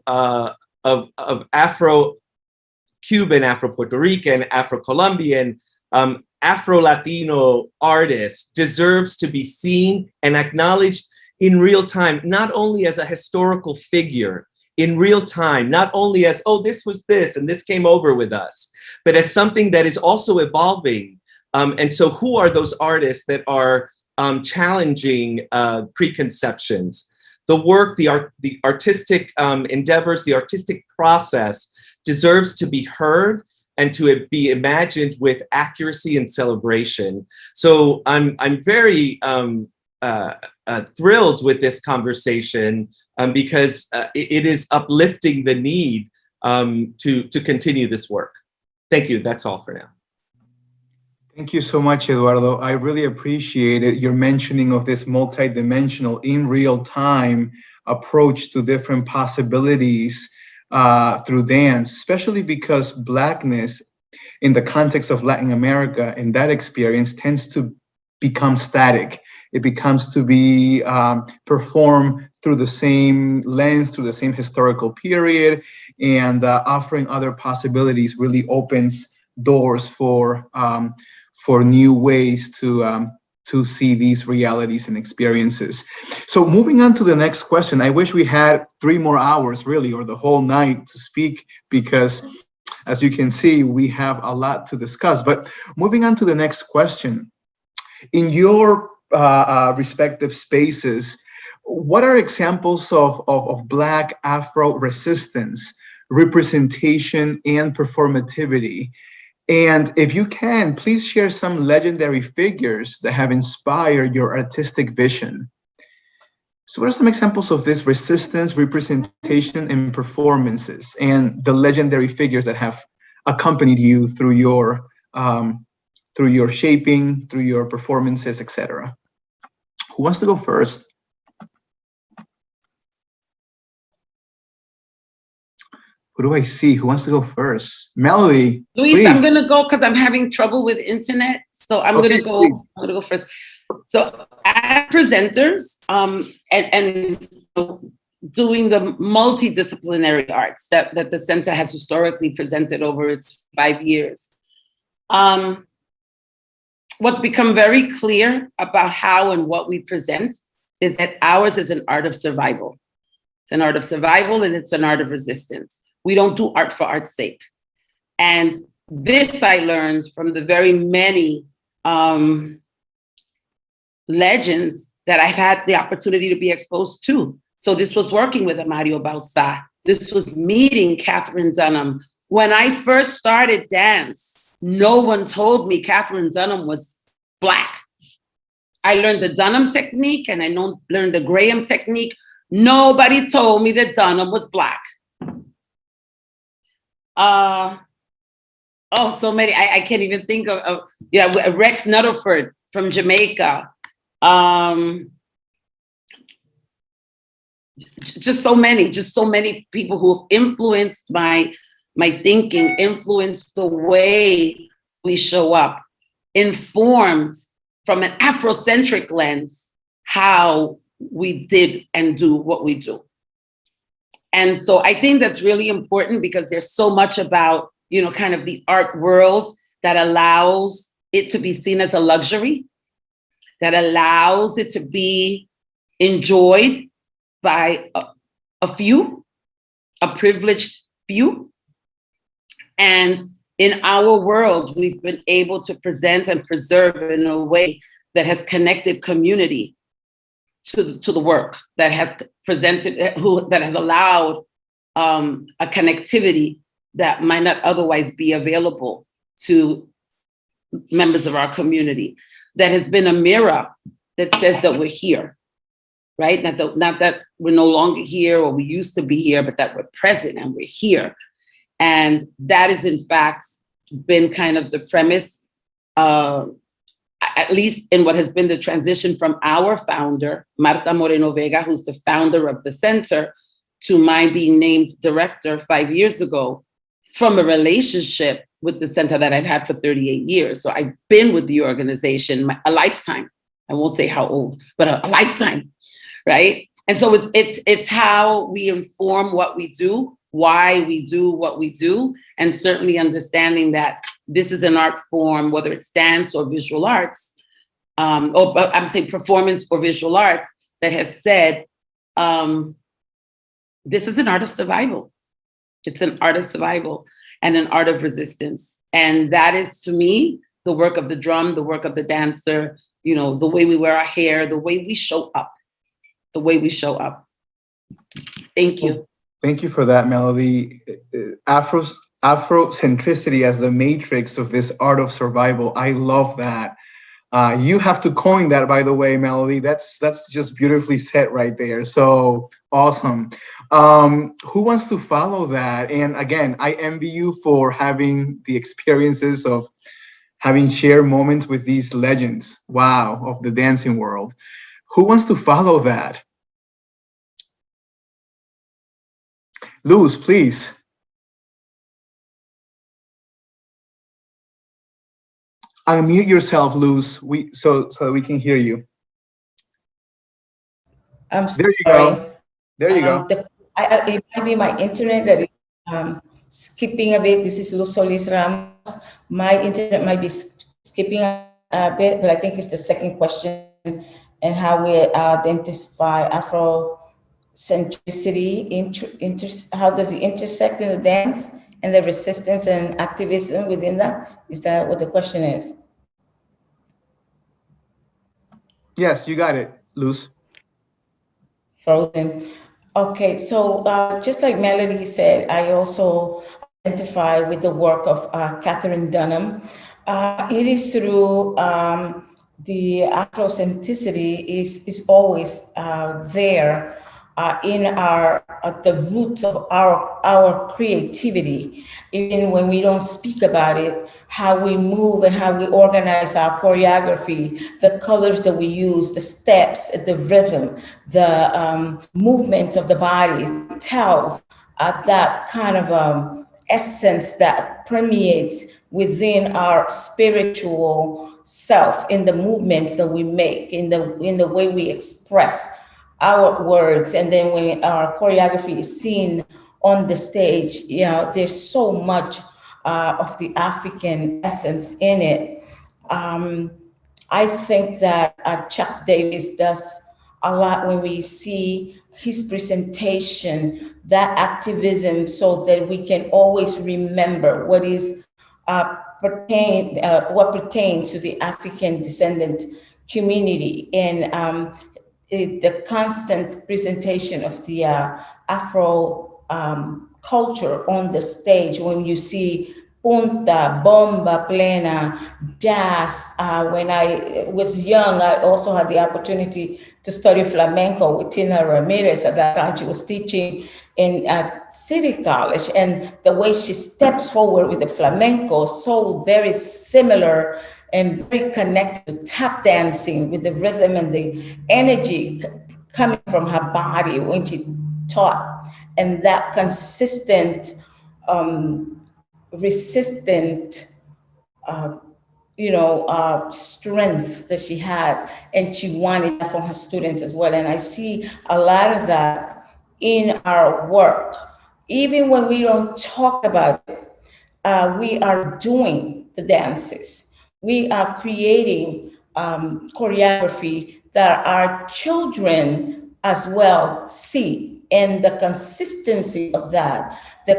Afro-Cuban, Afro-Puerto Rican, Afro-Colombian, Afro-Latino artists deserves to be seen and acknowledged in real time, not only as a historical figure, in real time, not only as, oh, this was this and this came over with us, but as something that is also evolving. And so who are those artists that are challenging preconceptions? The work, the artistic endeavors, the artistic process deserves to be heard and to be imagined with accuracy and celebration. So I'm very thrilled with this conversation because it is uplifting the need to continue this work. Thank you. That's all for now.
Thank you so much, Eduardo. I really appreciated your mentioning of this multidimensional, in real time approach to different possibilities through dance, especially because Blackness in the context of Latin America and that experience tends to become static. It becomes to be performed through the same lens, through the same historical period, and offering other possibilities really opens doors for new ways to see these realities and experiences. So moving on to the next question, I wish we had 3 more hours really, or the whole night to speak, because as you can see, we have a lot to discuss. But moving on to the next question, in your respective spaces, what are examples of Black Afro resistance, representation, and performativity? And if you can, please share some legendary figures that have inspired your artistic vision. So what are some examples of this resistance, representation, and performances, and the legendary figures that have accompanied you through your shaping, through your performances, etc.? Who wants to go first? Who do I see? Who wants to go first? Melody.
Luis,
please.
I'm gonna go because I'm having trouble with internet. So I'm gonna go first. So as presenters, and doing the multidisciplinary arts that the center has historically presented over its 5 years. What's become very clear about how and what we present is that ours is an art of survival. It's an art of survival and it's an art of resistance. We don't do art for art's sake. And this I learned from the very many legends that I've had the opportunity to be exposed to. So this was working with Mario Balsa. This was meeting Catherine Dunham. When I first started dance, no one told me Catherine Dunham was Black. I learned the Dunham technique and I learned the Graham technique. Nobody told me that Dunham was Black. So many, I can't even think of Rex Nuttaford from Jamaica. Just so many people who have influenced my thinking, influenced the way we show up, informed from an Afrocentric lens how we did and do what we do. And so I think that's really important because there's so much about, kind of the art world that allows it to be seen as a luxury, that allows it to be enjoyed by a few, a privileged few. And in our world, we've been able to present and preserve in a way that has connected community to the work, that has presented, that has allowed a connectivity that might not otherwise be available to members of our community, that has been a mirror that says that we're here, right? Not that we're no longer here or we used to be here, but that we're present and we're here. And that is in fact been kind of the premise, at least in what has been the transition from our founder, Marta Moreno Vega, who's the founder of the center, to my being named director 5 years ago, from a relationship with the center that I've had for 38 years. So I've been with the organization a lifetime. I won't say how old, but a lifetime, right? And so it's how we inform what we do, why we do what we do, and certainly understanding that this is an art form, whether it's dance or visual arts, or I'm saying performance or visual arts, that has said, this is an art of survival. It's an art of survival and an art of resistance. And that is, to me, the work of the drum, the work of the dancer, you know, the way we wear our hair, the way we show up, the way we show up. Thank you.
Thank you for that, Melody. Afrocentricity as the matrix of this art of survival. I love that. You have to coin that, by the way, Melody. That's just beautifully said right there. So awesome. Who wants to follow that? And again, I envy you for having the experiences of having shared moments with these legends, wow, of the dancing world. Who wants to follow that? Luz, please. Unmute yourself, Luz, so that we can hear you.
I'm
there you
sorry.
go. There you go.
It might be my internet that is skipping a bit. This is Luz Solis Ramos. My internet might be skipping a bit, but I think it's the second question, and how we identify Afrocentricity. How does it intersect in the dance and the resistance and activism within that? Is that what the question is?
Yes, you got it, Luz.
Frozen. Okay, so just like Melody said, I also identify with the work of Catherine Dunham. It is through the Afrocentricity is always there in the roots of our creativity, even when we don't speak about it, how we move and how we organize our choreography, the colors that we use, the steps, the rhythm, the movement of the body tells that kind of essence that permeates within our spiritual self, in the movements that we make, in the way we express our words. And then when our choreography is seen on the stage, you know, there's so much of the African essence in it. I think that Chuck Davis does a lot when we see his presentation, that activism, so that we can always remember what is what pertains to the African descendant community, and the constant presentation of the Afro culture on the stage. When you see punta, bomba, plena, jazz. When I was young, I also had the opportunity to study flamenco with Tina Ramirez. At that time, she was teaching in City College, and the way she steps forward with the flamenco, so very similar and very connected to tap dancing, with the rhythm and the energy coming from her body when she taught, and that consistent, resistant, strength that she had, and she wanted that from her students as well. And I see a lot of that in our work. Even when we don't talk about it, we are doing the dances. we are creating choreography that our children as well see, and the consistency of that, the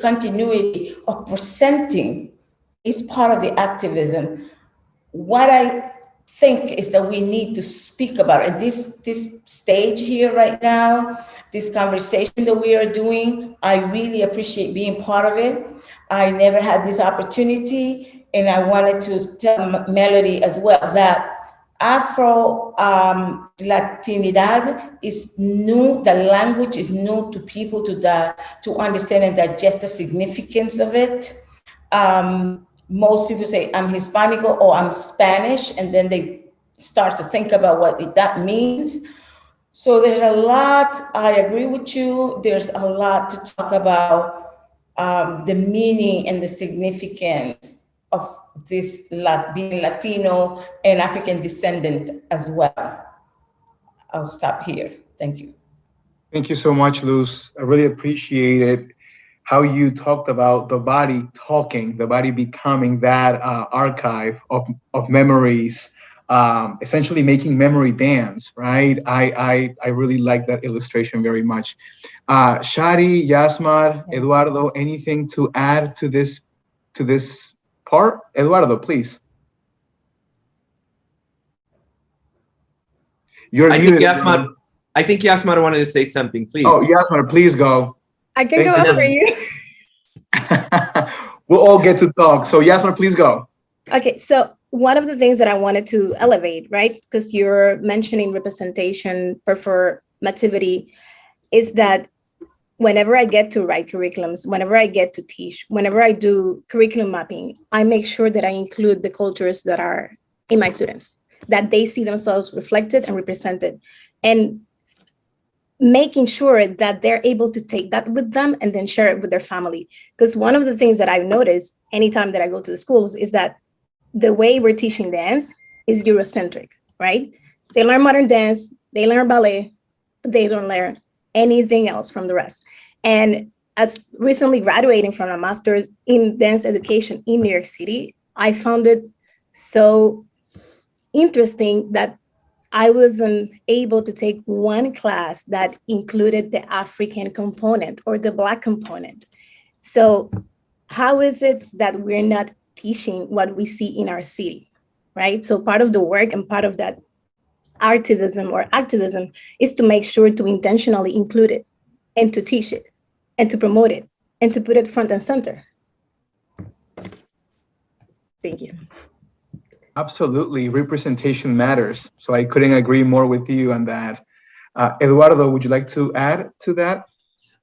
continuity of presenting is part of the activism. What I think is that we need to speak about it. This stage here right now, this conversation that we are doing, I really appreciate being part of it. I never had this opportunity, and I wanted to tell Melody as well that Afro-Latinidad is new. The language is new to people to understand and digest the significance of it. Most people say I'm Hispánico or I'm Spanish, and then they start to think about what that means. So there's a lot, I agree with you, there's a lot to talk about the meaning and the significance of this being Latino and African descendant as well. I'll stop here. Thank you.
Thank you so much, Luz. I really appreciate it. How you talked about the body talking, the body becoming that archive of memories, essentially making memory dance, right? I really like that illustration very much. Shari, Yasmar, Eduardo, anything to add to this part? Eduardo, please. You're muted.
I think Yasmar wanted to say something, please.
Oh, Yasmar, please go.
I can go after you.
We'll all get to talk. So Yasmar, please go.
Okay, so one of the things that I wanted to elevate, right, because you're mentioning representation, performativity, is that whenever I get to write curriculums, whenever I get to teach, whenever I do curriculum mapping, I make sure that I include the cultures that are in my students, that they see themselves reflected and represented, and making sure that they're able to take that with them and then share it with their family. Because one of the things that I've noticed anytime that I go to the schools is that the way we're teaching dance is Eurocentric, right? They learn modern dance, they learn ballet, but they don't learn anything else from the rest. And as recently graduating from a master's in dance education in New York City, I found it so interesting that I wasn't able to take one class that included the African component or the Black component. So how is it that we're not teaching what we see in our city, right? So part of the work and part of that artivism or activism is to make sure to intentionally include it and to teach it and to promote it and to put it front and center. Thank you.
Absolutely, representation matters. So I couldn't agree more with you on that. Eduardo, would you like to add to that?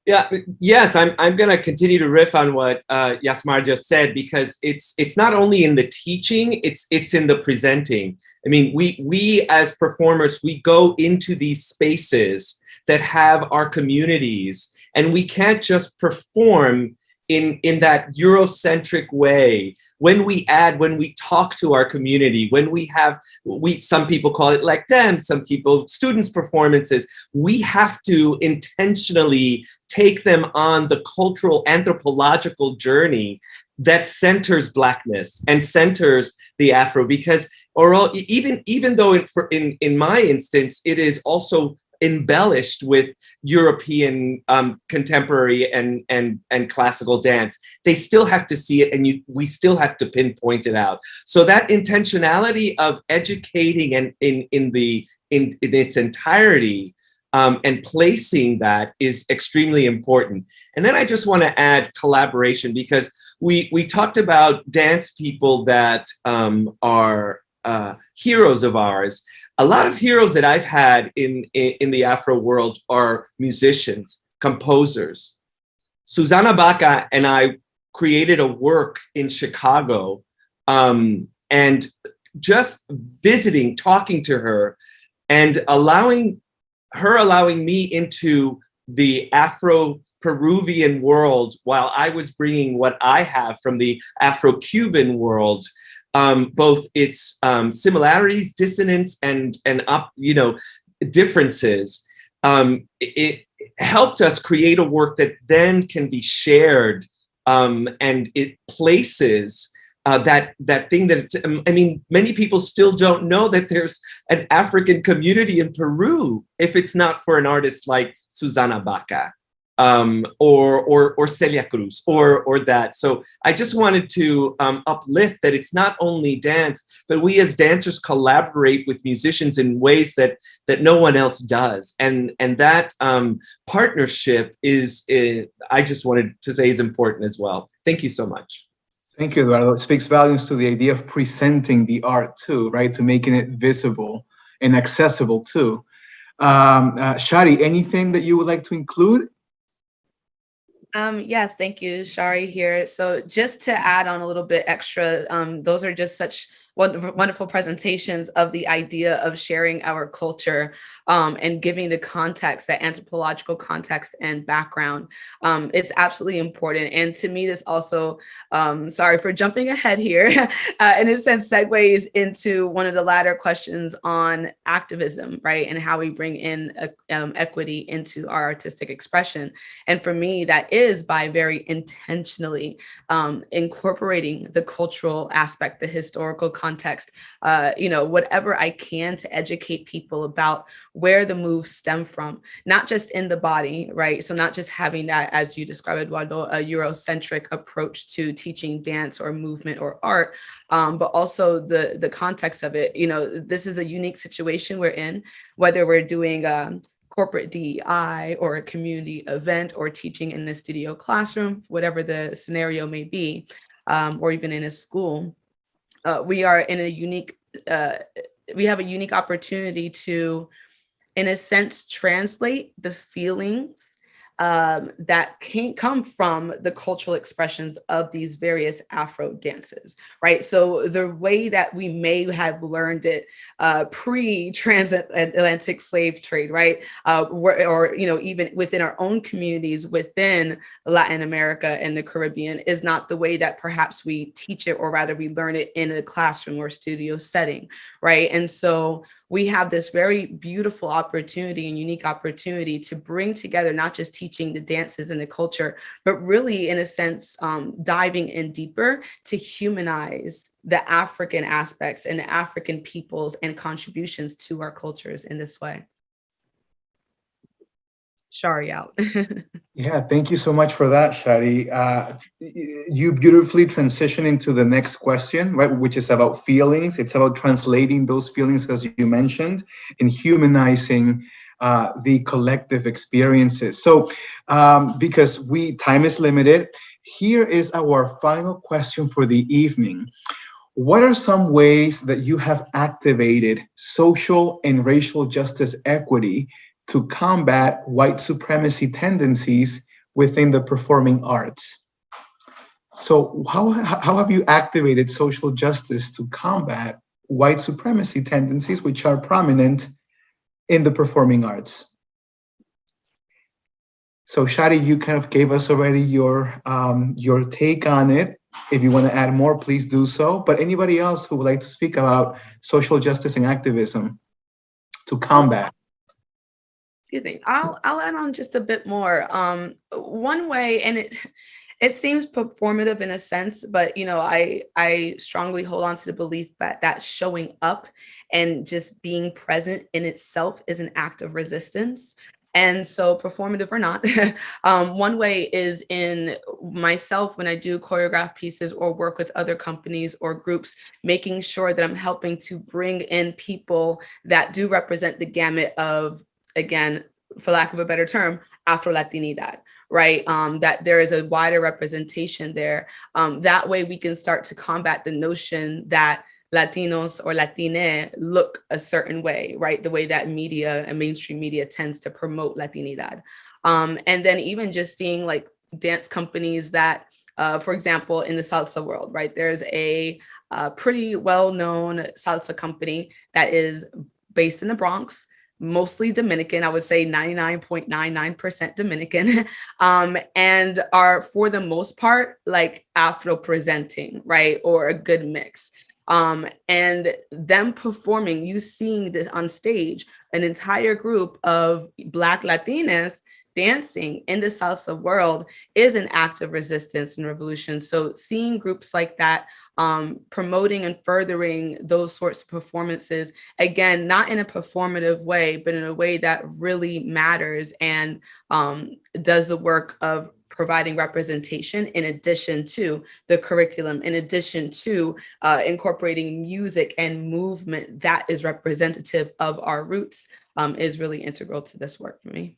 Yeah, yes, I'm going to continue to riff on what Yasmar just said, because it's not only in the teaching, it's in the presenting. I mean, we as performers, we go into these spaces that have our communities, and we can't just perform in that Eurocentric way. When we talk to our community, when some people call it like them, some people, students' performances, we have to intentionally take them on the cultural anthropological journey that centers Blackness and centers the Afro, because even though in my instance, it is also embellished with European contemporary and classical dance, they still have to see it, and we still have to pinpoint it out. So that intentionality of educating and in its entirety and placing that is extremely important. And then I just want to add collaboration, because we talked about dance people that are heroes of ours. A lot of heroes that I've had in the Afro world are musicians, composers. Susana Baca and I created a work in Chicago, and just visiting, talking to her, and allowing me into the Afro-Peruvian world while I was bringing what I have from the Afro-Cuban world. Both its similarities, dissonance, and differences. It helped us create a work that then can be shared, and it places that thing that it's, I mean, many people still don't know that there's an African community in Peru if it's not for an artist like Susana Baca, or Celia Cruz, or that. So I just wanted to uplift that it's not only dance, but we as dancers collaborate with musicians in ways that no one else does, and that partnership is, I just wanted to say, is important as well. Thank you so much.
Thank you, Eduardo. It speaks volumes to the idea of presenting the art too, right? To making it visible and accessible too. Shari, anything that you would like to include?
Yes, thank you, Shari here. So just to add on a little bit extra, those are just such wonderful presentations of the idea of sharing our culture and giving the context, that anthropological context and background. It's absolutely important. And to me, this also, sorry for jumping ahead here, in a sense, segues into one of the latter questions on activism, right? And how we bring in equity into our artistic expression. And for me, that is by very intentionally incorporating the cultural aspect, the historical context, whatever I can to educate people about where the moves stem from, not just in the body, right? So not just having that, as you described, Eduardo, a Eurocentric approach to teaching dance or movement or art, but also the context of it. This is a unique situation we're in, whether we're doing corporate DEI or a community event or teaching in the studio classroom, whatever the scenario may be, or even in a school. We are in a unique, we have a unique opportunity to, in a sense, translate the feelings that can come from the cultural expressions of these various Afro dances, right? So the way that we may have learned it pre-transatlantic slave trade, right? Or even within our own communities within Latin America and the Caribbean is not the way that perhaps we teach it, or rather we learn it in a classroom or studio setting, right? And so we have this very beautiful opportunity and unique opportunity to bring together not just teaching the dances and the culture, but really, in a sense, diving in deeper to humanize the African aspects and the African peoples and contributions to our cultures in this way. Shari out.
Yeah, thank you so much for that, Shari. You beautifully transition into the next question, right, which is about feelings. It's about translating those feelings, as you mentioned, and humanizing the collective experiences. So, because time is limited, here is our final question for the evening. What are some ways that you have activated social and racial justice equity to combat white supremacy tendencies within the performing arts? So how have you activated social justice to combat white supremacy tendencies which are prominent in the performing arts? So Shari, you kind of gave us already your take on it. If you want to add more, please do so. But anybody else who would like to speak about social justice and activism to combat?
I'll add on just a bit more. One way, and it seems performative in a sense, but I strongly hold on to the belief that showing up and just being present in itself is an act of resistance. And so, performative or not, one way is in myself when I do choreograph pieces or work with other companies or groups, making sure that I'm helping to bring in people that do represent the gamut of, again, for lack of a better term, Afro-Latinidad, right? That there is a wider representation there. That way we can start to combat the notion that Latinos or Latine look a certain way, right? The way that media and mainstream media tends to promote Latinidad. And then even just seeing like dance companies that, for example, in the salsa world, right? There's a pretty well-known salsa company that is based in the Bronx, mostly Dominican, I would say 99.99% Dominican, and are for the most part like Afro presenting, right? Or a good mix. And them performing, you seeing this on stage, an entire group of Black Latinas dancing in the salsa world is an act of resistance and revolution. So seeing groups like that promoting and furthering those sorts of performances, again, not in a performative way, but in a way that really matters and does the work of providing representation in addition to the curriculum, in addition to incorporating music and movement that is representative of our roots, is really integral to this work for me.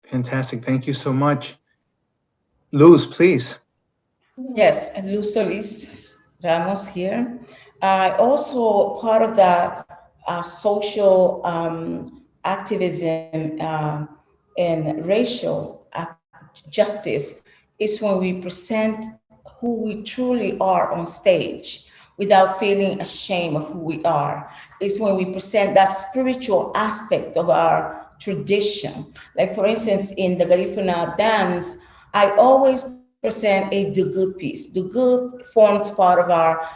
Fantastic. Thank you so much. Luz, please.
Yes, and Luz Solis Ramos here. Also part of the social activism and racial justice is when we present who we truly are on stage without feeling ashamed of who we are. It's when we present that spiritual aspect of our tradition. Like for instance, in the Garifuna dance, I always present a dugu piece. Dugu forms part of our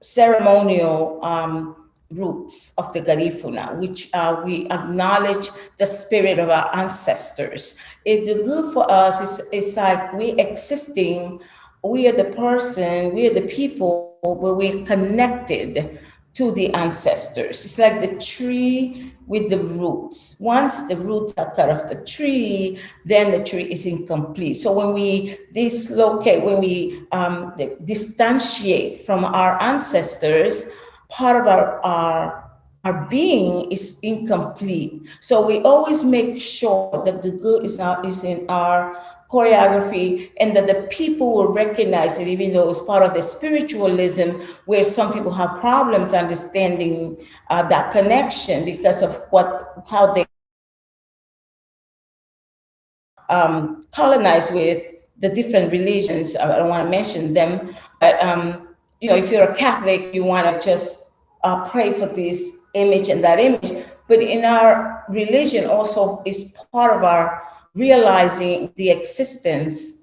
ceremonial roots of the Garifuna, which we acknowledge the spirit of our ancestors. A dugu for us is like we existing, we are the person, we are the people, where we're connected to the ancestors. It's like the tree with the roots. Once the roots are cut off the tree, then the tree is incomplete. So when we dislocate, when we distantiate from our ancestors, part of our being is incomplete. So we always make sure that the good is in our choreography, and that the people will recognize it, even though it's part of the spiritualism, where some people have problems understanding that connection because of how they colonized with the different religions. I don't want to mention them, but if you're a Catholic, you want to just pray for this image and that image. But in our religion also is part of our realizing the existence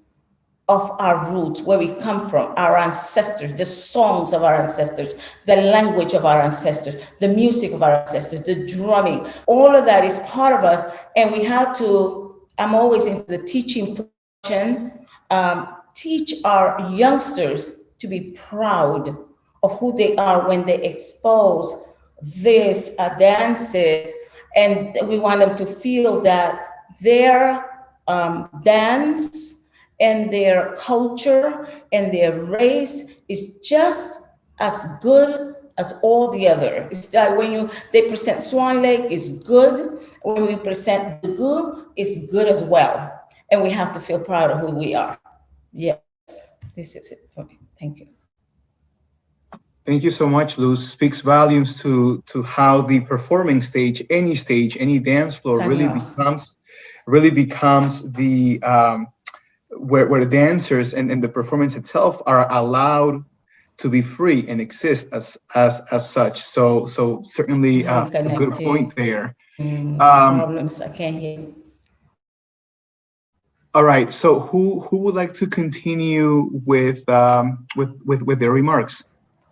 of our roots, where we come from, our ancestors, the songs of our ancestors, the language of our ancestors, the music of our ancestors, the drumming, all of that is part of us. And we have to, I'm always into the teaching portion, teach our youngsters to be proud of who they are when they expose these dances. And we want them to feel that their dance and their culture and their race is just as good as all the other. It's like when they present Swan Lake, it's good. When we present the good, it's good as well. And we have to feel proud of who we are. Yes, this is it for me. Thank you.
Thank you so much, Luz. Speaks volumes to how the performing stage, any dance floor really becomes the where the dancers and the performance itself are allowed to be free and exist as such. So certainly a good point there.
Problems, I can't hear you.
All right. So who would like to continue with their remarks?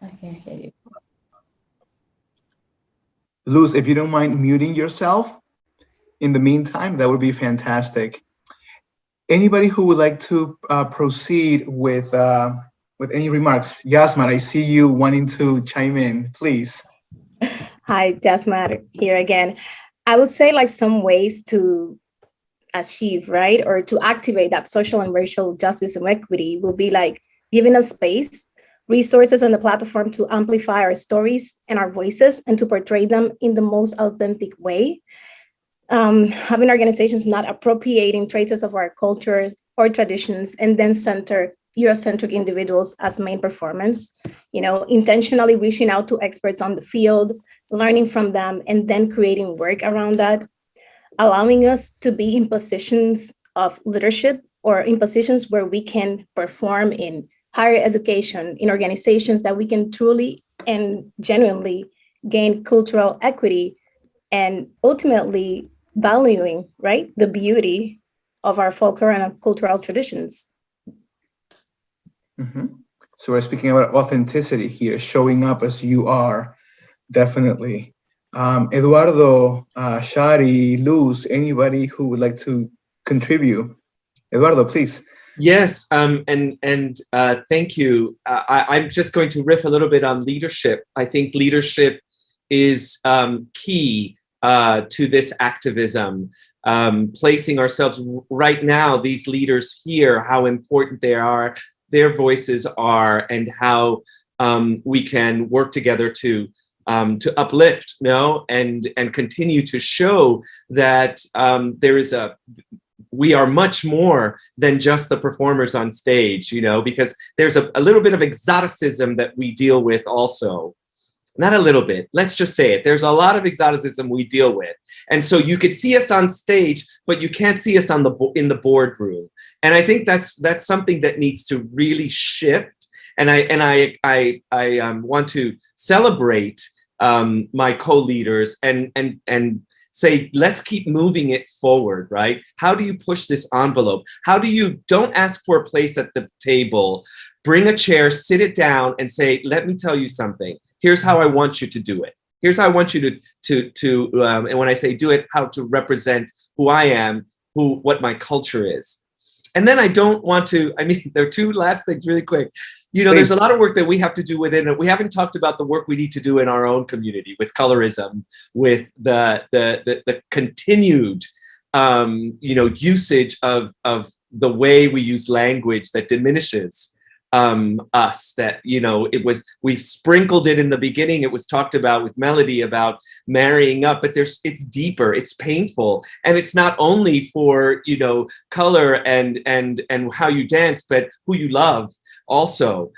I can't hear you.
Luz, if you don't mind muting yourself in the meantime, that would be fantastic. Anybody who would like to proceed with any remarks? Yasmin, I see you wanting to chime in, please.
Hi, Yasmin here again. I would say like some ways to achieve, right, or to activate that social and racial justice and equity will be like giving us space, resources, and the platform to amplify our stories and our voices and to portray them in the most authentic way. Having organizations not appropriating traces of our culture or traditions and then center Eurocentric individuals as main performance, intentionally reaching out to experts on the field, learning from them, and then creating work around that, allowing us to be in positions of leadership or in positions where we can perform in higher education, in organizations that we can truly and genuinely gain cultural equity and ultimately valuing, right, the beauty of our folklore and cultural traditions.
Mm-hmm. So we're speaking about authenticity here, showing up as you are, definitely. Eduardo, Shari, Luz, anybody who would like to contribute? Eduardo, please.
Yes, and thank you. I'm just going to riff a little bit on leadership. I think leadership is key to this activism. Placing ourselves right now, these leaders here, how important they are, their voices are, and how we can work together to uplift, and continue to show that we are much more than just the performers on stage, because there's a little bit of exoticism that we deal with also. Not a little bit, let's just say it. There's a lot of exoticism we deal with. And so you could see us on stage, but you can't see us in the boardroom. And I think that's something that needs to really shift. And I want to celebrate my co-leaders and say, let's keep moving it forward, right? How do you push this envelope? How do you, don't ask for a place at the table, bring a chair, sit it down and say, let me tell you something. Here's how I want you to do it. Here's how I want you to and when I say do it, how to represent who I am, what my culture is. And then I don't want to, there are two last things really quick. There's a lot of work that we have to do within it. We haven't talked about the work we need to do in our own community with colorism, with the continued, usage of the way we use language that diminishes us, that, we sprinkled it in the beginning. It was talked about with Melody about marrying up, but it's deeper, it's painful. And it's not only for, color and how you dance, but who you love also.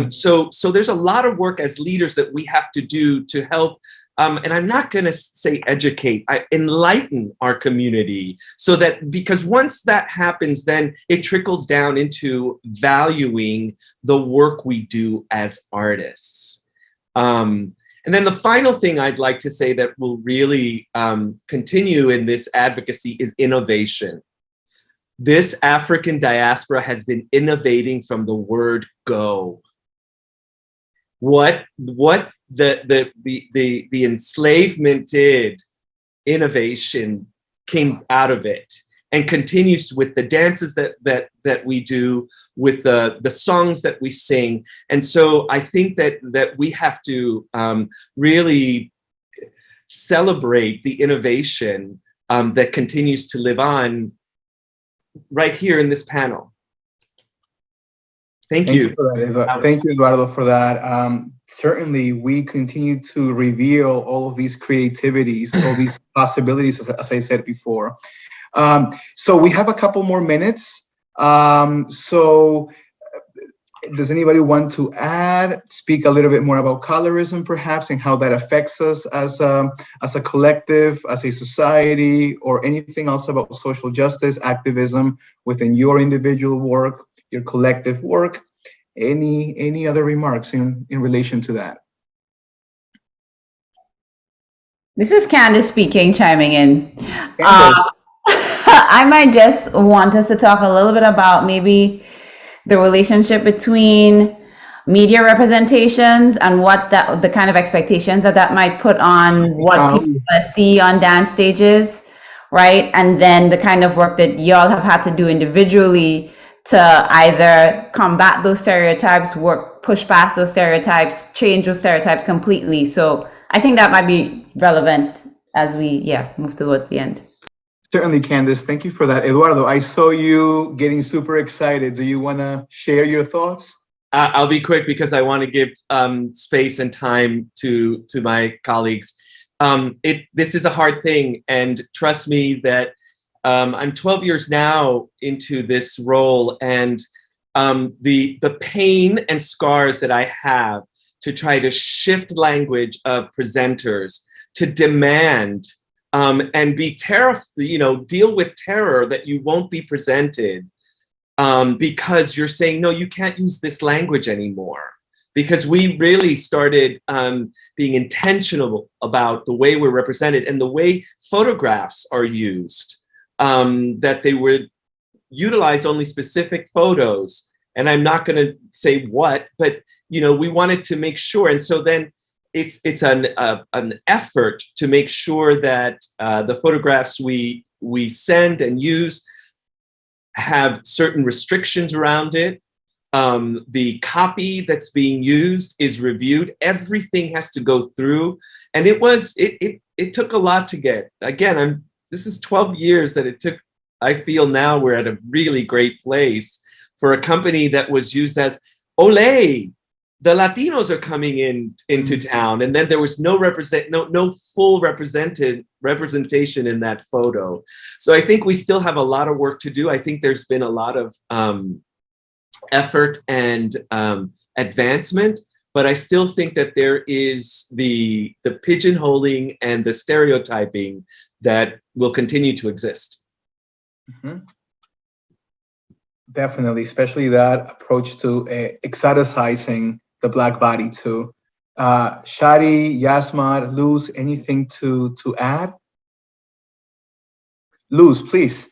So there's a lot of work as leaders that we have to do to help, and I'm not going to say educate, enlighten our community, so that, because once that happens, then it trickles down into valuing the work we do as artists. And then the final thing I'd like to say that will really continue in this advocacy is innovation. This African diaspora has been innovating from the word go. What the enslavement did, innovation came out of it, and continues with the dances that we do, with the songs that we sing. And so I think that we have to really celebrate the innovation that continues to live on right here in this panel. Thank you.
Thank you, Eduardo, for that. Certainly, we continue to reveal all of these creativities, all these possibilities, as I said before. So we have a couple more minutes. So does anybody want to speak a little bit more about colorism, perhaps, and how that affects us as a collective, as a society, or anything else about social justice activism within your individual work, your collective work? Any other remarks in relation to that?
This is Candace speaking, chiming in. I might just want us to talk a little bit about maybe the relationship between media representations and what the kind of expectations that might put on what people see on dance stages, right? And then the kind of work that y'all have had to do individually to either combat those stereotypes, push past those stereotypes, change those stereotypes completely. So I think that might be relevant as we move towards the end.
Certainly, Candace, thank you for that. Eduardo, I saw you getting super excited. Do you want to share your thoughts?
I'll be quick because I want to give space and time to my colleagues. This is a hard thing, and trust me that I'm 12 years now into this role, and the pain and scars that I have to try to shift language of presenters, to demand and be deal with terror that you won't be presented because you're saying, no, you can't use this language anymore. Because we really started being intentional about the way we're represented and the way photographs are used, that they would utilize only specific photos. And I'm not going to say what, but we wanted to make sure. And so then it's an effort to make sure that the photographs we send and use have certain restrictions around it. The copy that's being used is reviewed. Everything has to go through, and it took a lot to get. Again, this is 12 years that it took. I feel now we're at a really great place for a company that was used as, Olé, the Latinos are coming into town, and then there was no full representation in that photo. So I think we still have a lot of work to do. I think there's been a lot of effort and advancement, but I still think that there is the pigeonholing and the stereotyping that will continue to exist.
Mm-hmm. Definitely, especially that approach to exoticizing the Black body too. Shadi, Yasmar, Luz, anything to add? Luz, please.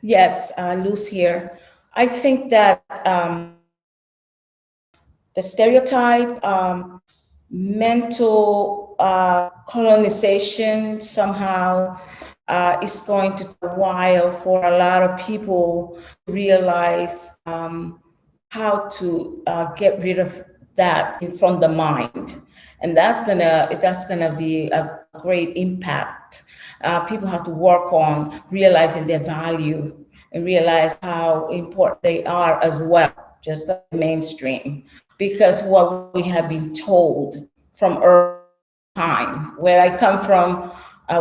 Yes, Luz here. I think that the stereotype, mental colonization somehow is going to take a while for a lot of people to realize how to get rid of that from the mind, and that's gonna be a great impact. People have to work on realizing their value and realize how important they are as well, just like the mainstream. Because what we have been told from early time, where I come from,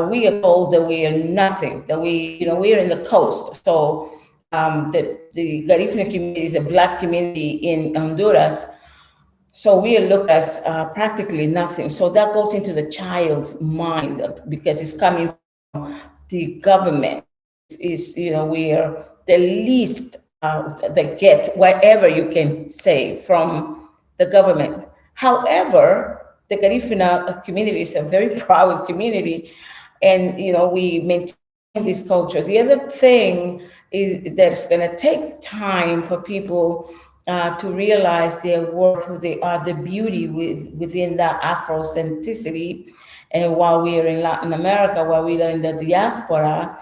we are told that we are nothing, that we are in the coast. So the Garifuna community is a Black community in Honduras. So we are looked as practically nothing. So that goes into the child's mind because it's coming from the government. We are the least that get whatever you can say from the government. However, the Garifuna community is a very proud community, and we maintain this culture. The other thing is that it's going to take time for people to realize their worth, who they are, the beauty within that Afrocentricity. And while we are in Latin America, while we are in the diaspora,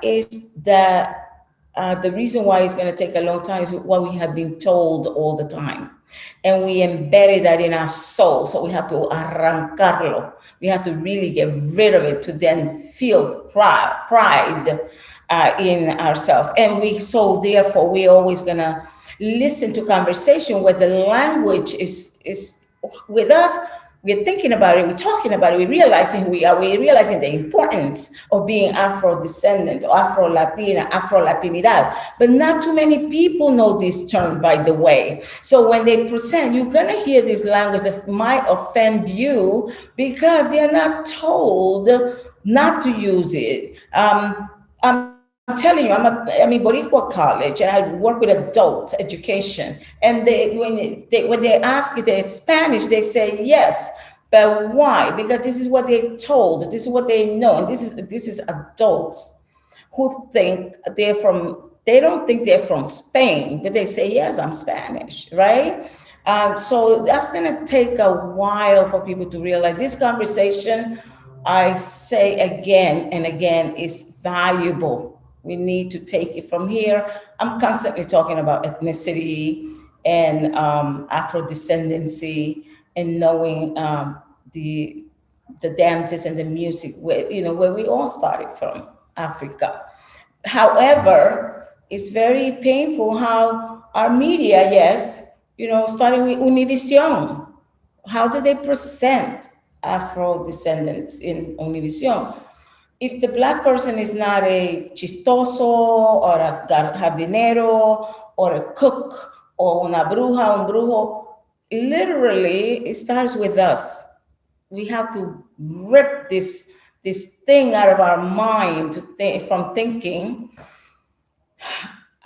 is that the reason why it's going to take a long time is what we have been told all the time. And we embedded that in our soul. So we have to arrancarlo. We have to really get rid of it to then feel pride in ourselves. And therefore, we're always going to listen to conversation where the language is with us. We're thinking about it, we're talking about it, we're realizing who we are, we're realizing the importance of being Afro-descendant, or Afro-Latina, Afro-Latinidad. But not too many people know this term, by the way. So when they present, you're gonna hear this language that might offend you because they're not told not to use it. I'm telling you, I'm in Boricua College, and I work with adult education. And when they ask you in Spanish, they say yes, but why? Because this is what they're told. This is what they know, and this is adults who think they're from. They don't think they're from Spain, but they say yes, I'm Spanish, right? So that's going to take a while for people to realize this conversation. I say again and again, is valuable. We need to take it from here. I'm constantly talking about ethnicity and Afro-descendancy and knowing the dances and the music where we all started from, Africa. However, it's very painful how our media, yes, starting with Univision, how do they present Afro-descendants in Univision? If the Black person is not a chistoso or a jardinero or a cook or una bruja, un brujo, literally it starts with us. We have to rip this thing out of our mind from thinking.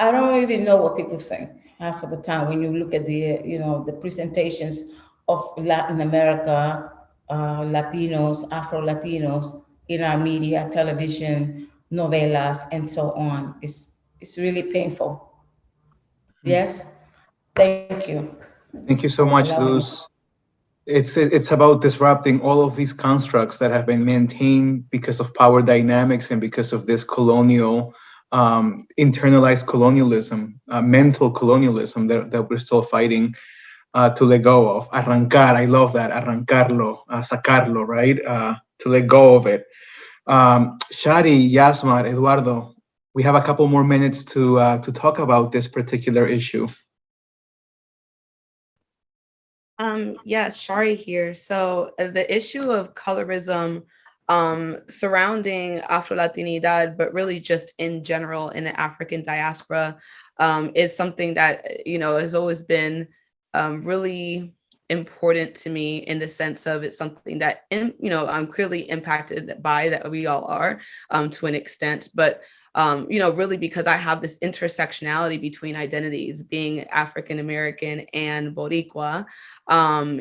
I don't even know what people think half of the time when you look at the presentations of Latin America, Latinos, Afro-Latinos, in our media, television, novelas, and so on. It's really painful. Yes, thank you.
Thank you so much, Luz. It's about disrupting all of these constructs that have been maintained because of power dynamics and because of this colonial, internalized colonialism, mental colonialism that we're still fighting to let go of. Arrancar, I love that. Arrancarlo, sacarlo, right? To let go of it. Shadi, Yasmar, Eduardo, we have a couple more minutes to talk about this particular issue.
Yes, Shari here. So the issue of colorism surrounding Afro-Latinidad, but really just in general in the African diaspora, is something that, you know, has always been really important to me in the sense of it's something that, you know, I'm clearly impacted by, that we all are to an extent, but you know, really because I have this intersectionality between identities, being African American and Boricua,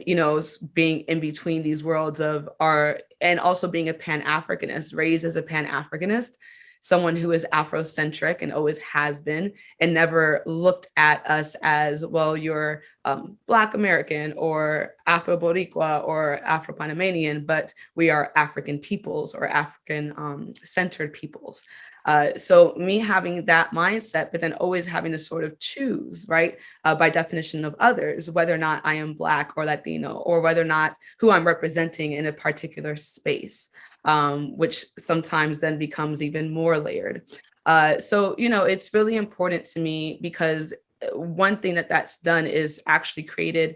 you know, being in between these worlds of and also being a Pan-Africanist, raised as a Pan-Africanist, someone who is Afrocentric and always has been, and never looked at us as, well, you're Black American or Afro-Boricua or Afro-Panamanian, but we are African peoples or African centered peoples. So me having that mindset, but then always having to sort of choose, right, by definition of others, whether or not I am Black or Latino, or whether or not who I'm representing in a particular space, which sometimes then becomes even more layered. So, you know, it's really important to me because one thing that's done is actually created,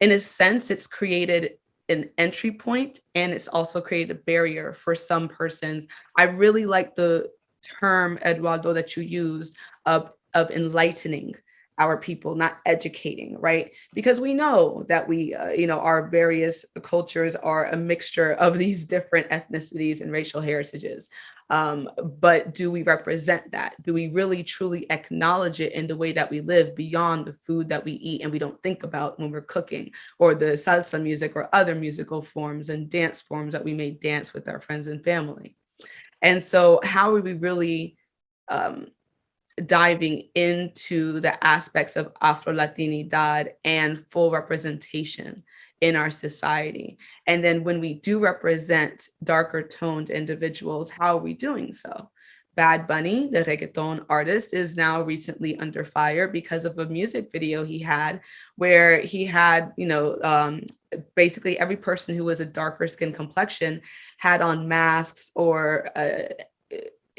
in a sense, it's created an entry point, and it's also created a barrier for some persons. I really like the term, Eduardo, that you used of enlightening our people, not educating, right? Because we know that we, you know, our various cultures are a mixture of these different ethnicities and racial heritages. But do we represent that? Do we really truly acknowledge it in the way that we live beyond the food that we eat and we don't think about when we're cooking, or the salsa music or other musical forms and dance forms that we may dance with our friends and family? And so how are we really diving into the aspects of Afro-Latinidad and full representation in our society? And then when we do represent darker toned individuals, how are we doing so? Bad Bunny, the reggaeton artist, is now recently under fire because of a music video he had where he had, you know, basically every person who was a darker skin complexion had on masks or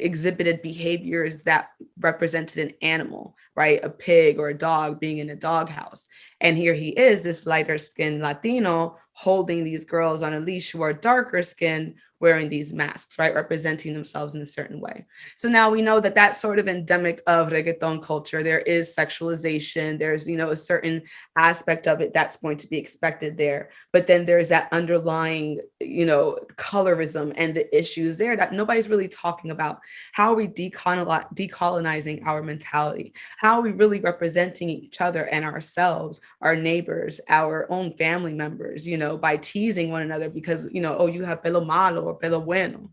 exhibited behaviors that represented an animal, right? A pig or a dog being in a doghouse. And here he is, this lighter skinned Latino, holding these girls on a leash who are darker skinned, wearing these masks, right? Representing themselves in a certain way. So now we know that that's sort of endemic of reggaeton culture. There is sexualization. There's, you know, a certain aspect of it that's going to be expected there. But then there's that underlying, you know, colorism and the issues there that nobody's really talking about. How are we decolonizing our mentality? How are we really representing each other and ourselves, our neighbors, our own family members, you know, by teasing one another because, you know, oh, you have pelo malo or pelo bueno.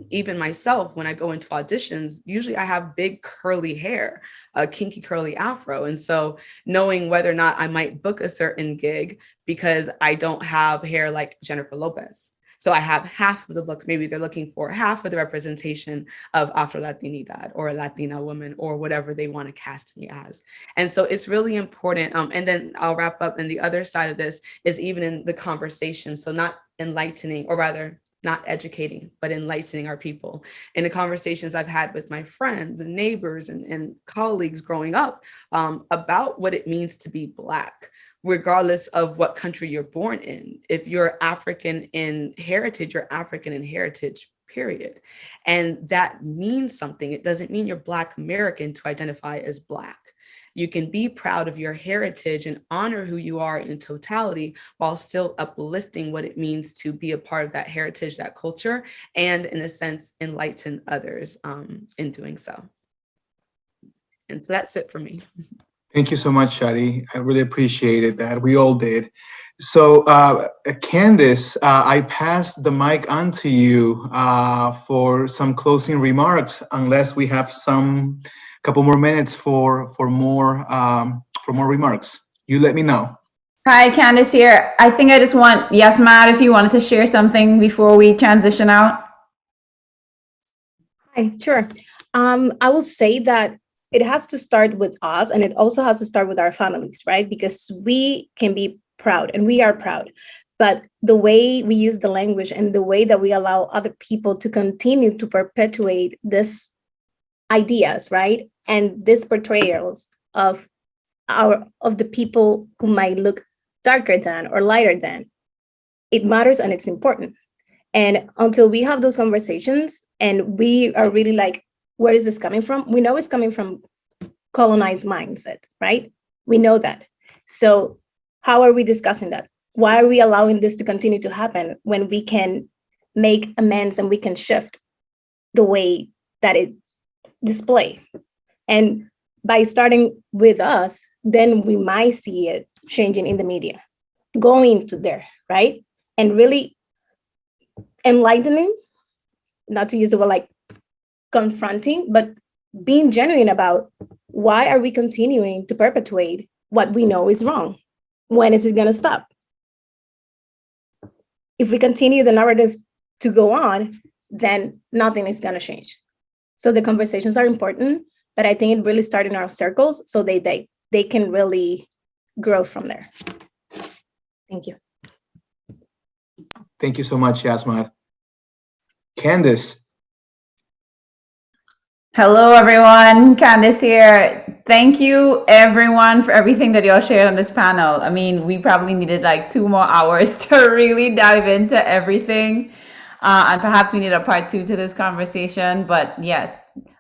Even myself, when I go into auditions, usually I have big curly hair, a kinky curly afro. And so knowing whether or not I might book a certain gig because I don't have hair like Jennifer Lopez. So I have half of the look, maybe they're looking for half of the representation of Afro-Latinidad or a Latina woman or whatever they want to cast me as. And so it's really important. And then I'll wrap up. And the other side of this is even in the conversation. So not enlightening, or rather not educating, but enlightening our people. In the conversations I've had with my friends and neighbors and colleagues growing up about what it means to be Black, regardless of what country you're born in. If you're African in heritage, you're African in heritage, period. And that means something. It doesn't mean you're Black American to identify as Black. You can be proud of your heritage and honor who you are in totality while still uplifting what it means to be a part of that heritage, that culture, and in a sense, enlighten others in doing so. And so that's it for me.
Thank you so much, Shadi. I really appreciated that. We all did. So, Candice, I pass the mic on to you for some closing remarks, unless we have couple more minutes for more remarks. You let me know.
Hi, Candice here. I think I just want Yasmar, if you wanted to share something before we transition out.
Hi, sure. I will say that it has to start with us, and it also has to start with our families, right? Because we can be proud, and we are proud. But the way we use the language and the way that we allow other people to continue to perpetuate this ideas, right? And these portrayals of the people who might look darker than or lighter than, it matters and it's important. And until we have those conversations and we are really like, where is this coming from? We know it's coming from colonized mindset, right? We know that. So how are we discussing that? Why are we allowing this to continue to happen when we can make amends and we can shift the way that it display? And by starting with us, then we might see it changing in the media, going to there, right? And really enlightening, not to use the word like confronting, but being genuine about why are we continuing to perpetuate what we know is wrong? When is it going to stop? If we continue the narrative to go on, then nothing is going to change. So the conversations are important, but I think it really starts in our circles so they can really grow from there. Thank you.
Thank you so much, Yasmar. Candice.
Hello, everyone. Candice here. Thank you, everyone, for everything that y'all shared on this panel. I mean, we probably needed like 2 more hours to really dive into everything. And perhaps we need a part 2 to this conversation. But yeah,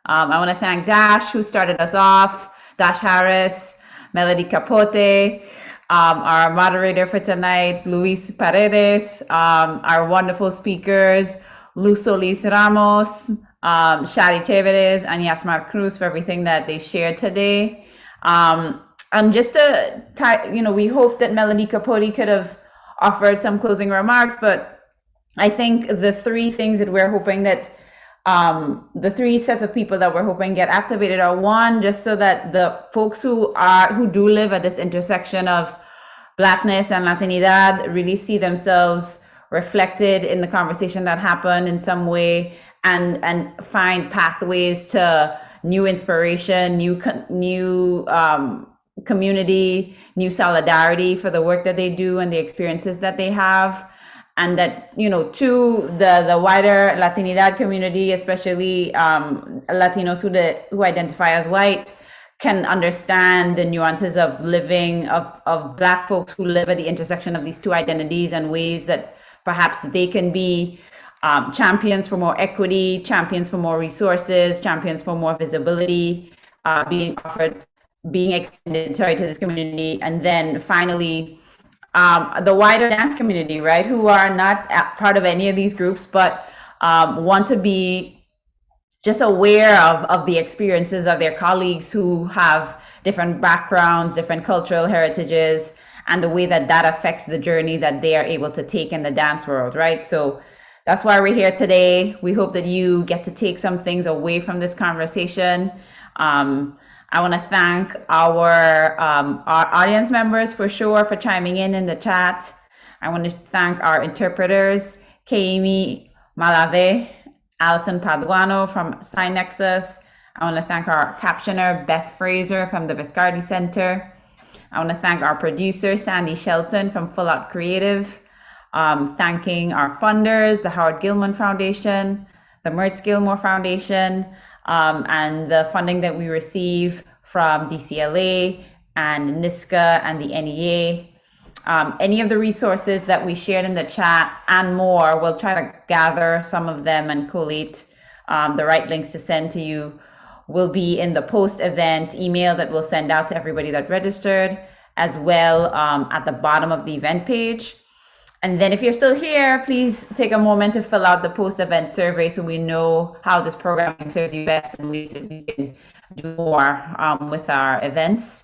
I want to thank Dash, who started us off, Dash Harris, Melody Capote, our moderator for tonight, Luis Paredes, our wonderful speakers, Luz Solis Ramos, Shari Chéveres, and Yasmar Cruz for everything that they shared today. And just to, we hope that Melody Capote could have offered some closing remarks, but I think the 3 things that we're hoping that the 3 sets of people that we're hoping get activated are, 1, just so that the folks who do live at this intersection of Blackness and Latinidad really see themselves reflected in the conversation that happened in some way, and find pathways to new inspiration, new community, new solidarity for the work that they do and the experiences that they have. And that, 2, the wider Latinidad community, especially Latinos who identify as white, can understand the nuances of living, of Black folks who live at the intersection of these 2 identities, and ways that perhaps they can be champions for more equity, champions for more resources, champions for more visibility, being extended to this community. And then finally, the wider dance community, right, who are not part of any of these groups, but want to be just aware of the experiences of their colleagues who have different backgrounds, different cultural heritages, and the way that affects the journey that they are able to take in the dance world, right? So that's why we're here today. We hope that you get to take some things away from this conversation. I want to thank our audience members for sure for chiming in the chat. I want to thank our interpreters, Kaimi Malave, Alison Paduano from Sign Nexus. I want to thank our captioner, Beth Fraser from the Viscardi Center. I want to thank our producer, Sandy Shelton from Full Out Creative. Thanking our funders, the Howard Gilman Foundation, the Mertz Gilmore Foundation, and the funding that we receive from DCLA and NISCA and the NEA. Any of the resources that we shared in the chat and more, we'll try to gather some of them and collate the right links to send to you, will be in the post-event email that we'll send out to everybody that registered, as well at the bottom of the event page. And then if you're still here, please take a moment to fill out the post-event survey so we know how this programming serves you best and ways that we can do more with our events.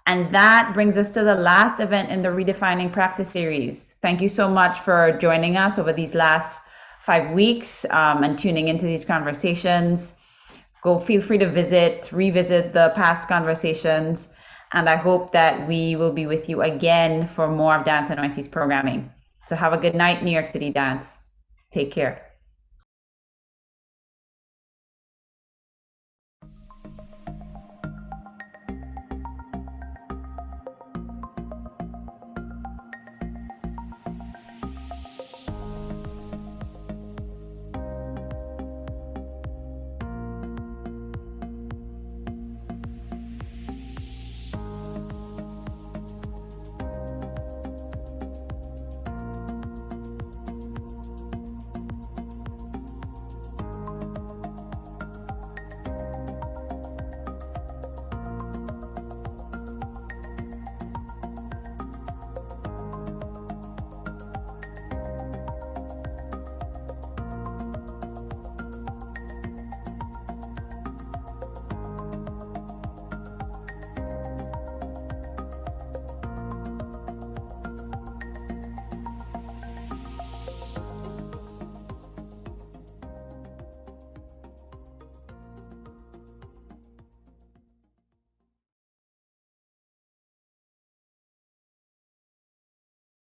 And that brings us to the last event in the Redefining Practice series. Thank you so much for joining us over these last 5 weeks and tuning into these conversations. Feel free to revisit the past conversations. And I hope that we will be with you again for more of Dance NYC's programming. So have a good night, New York City Dance. Take care.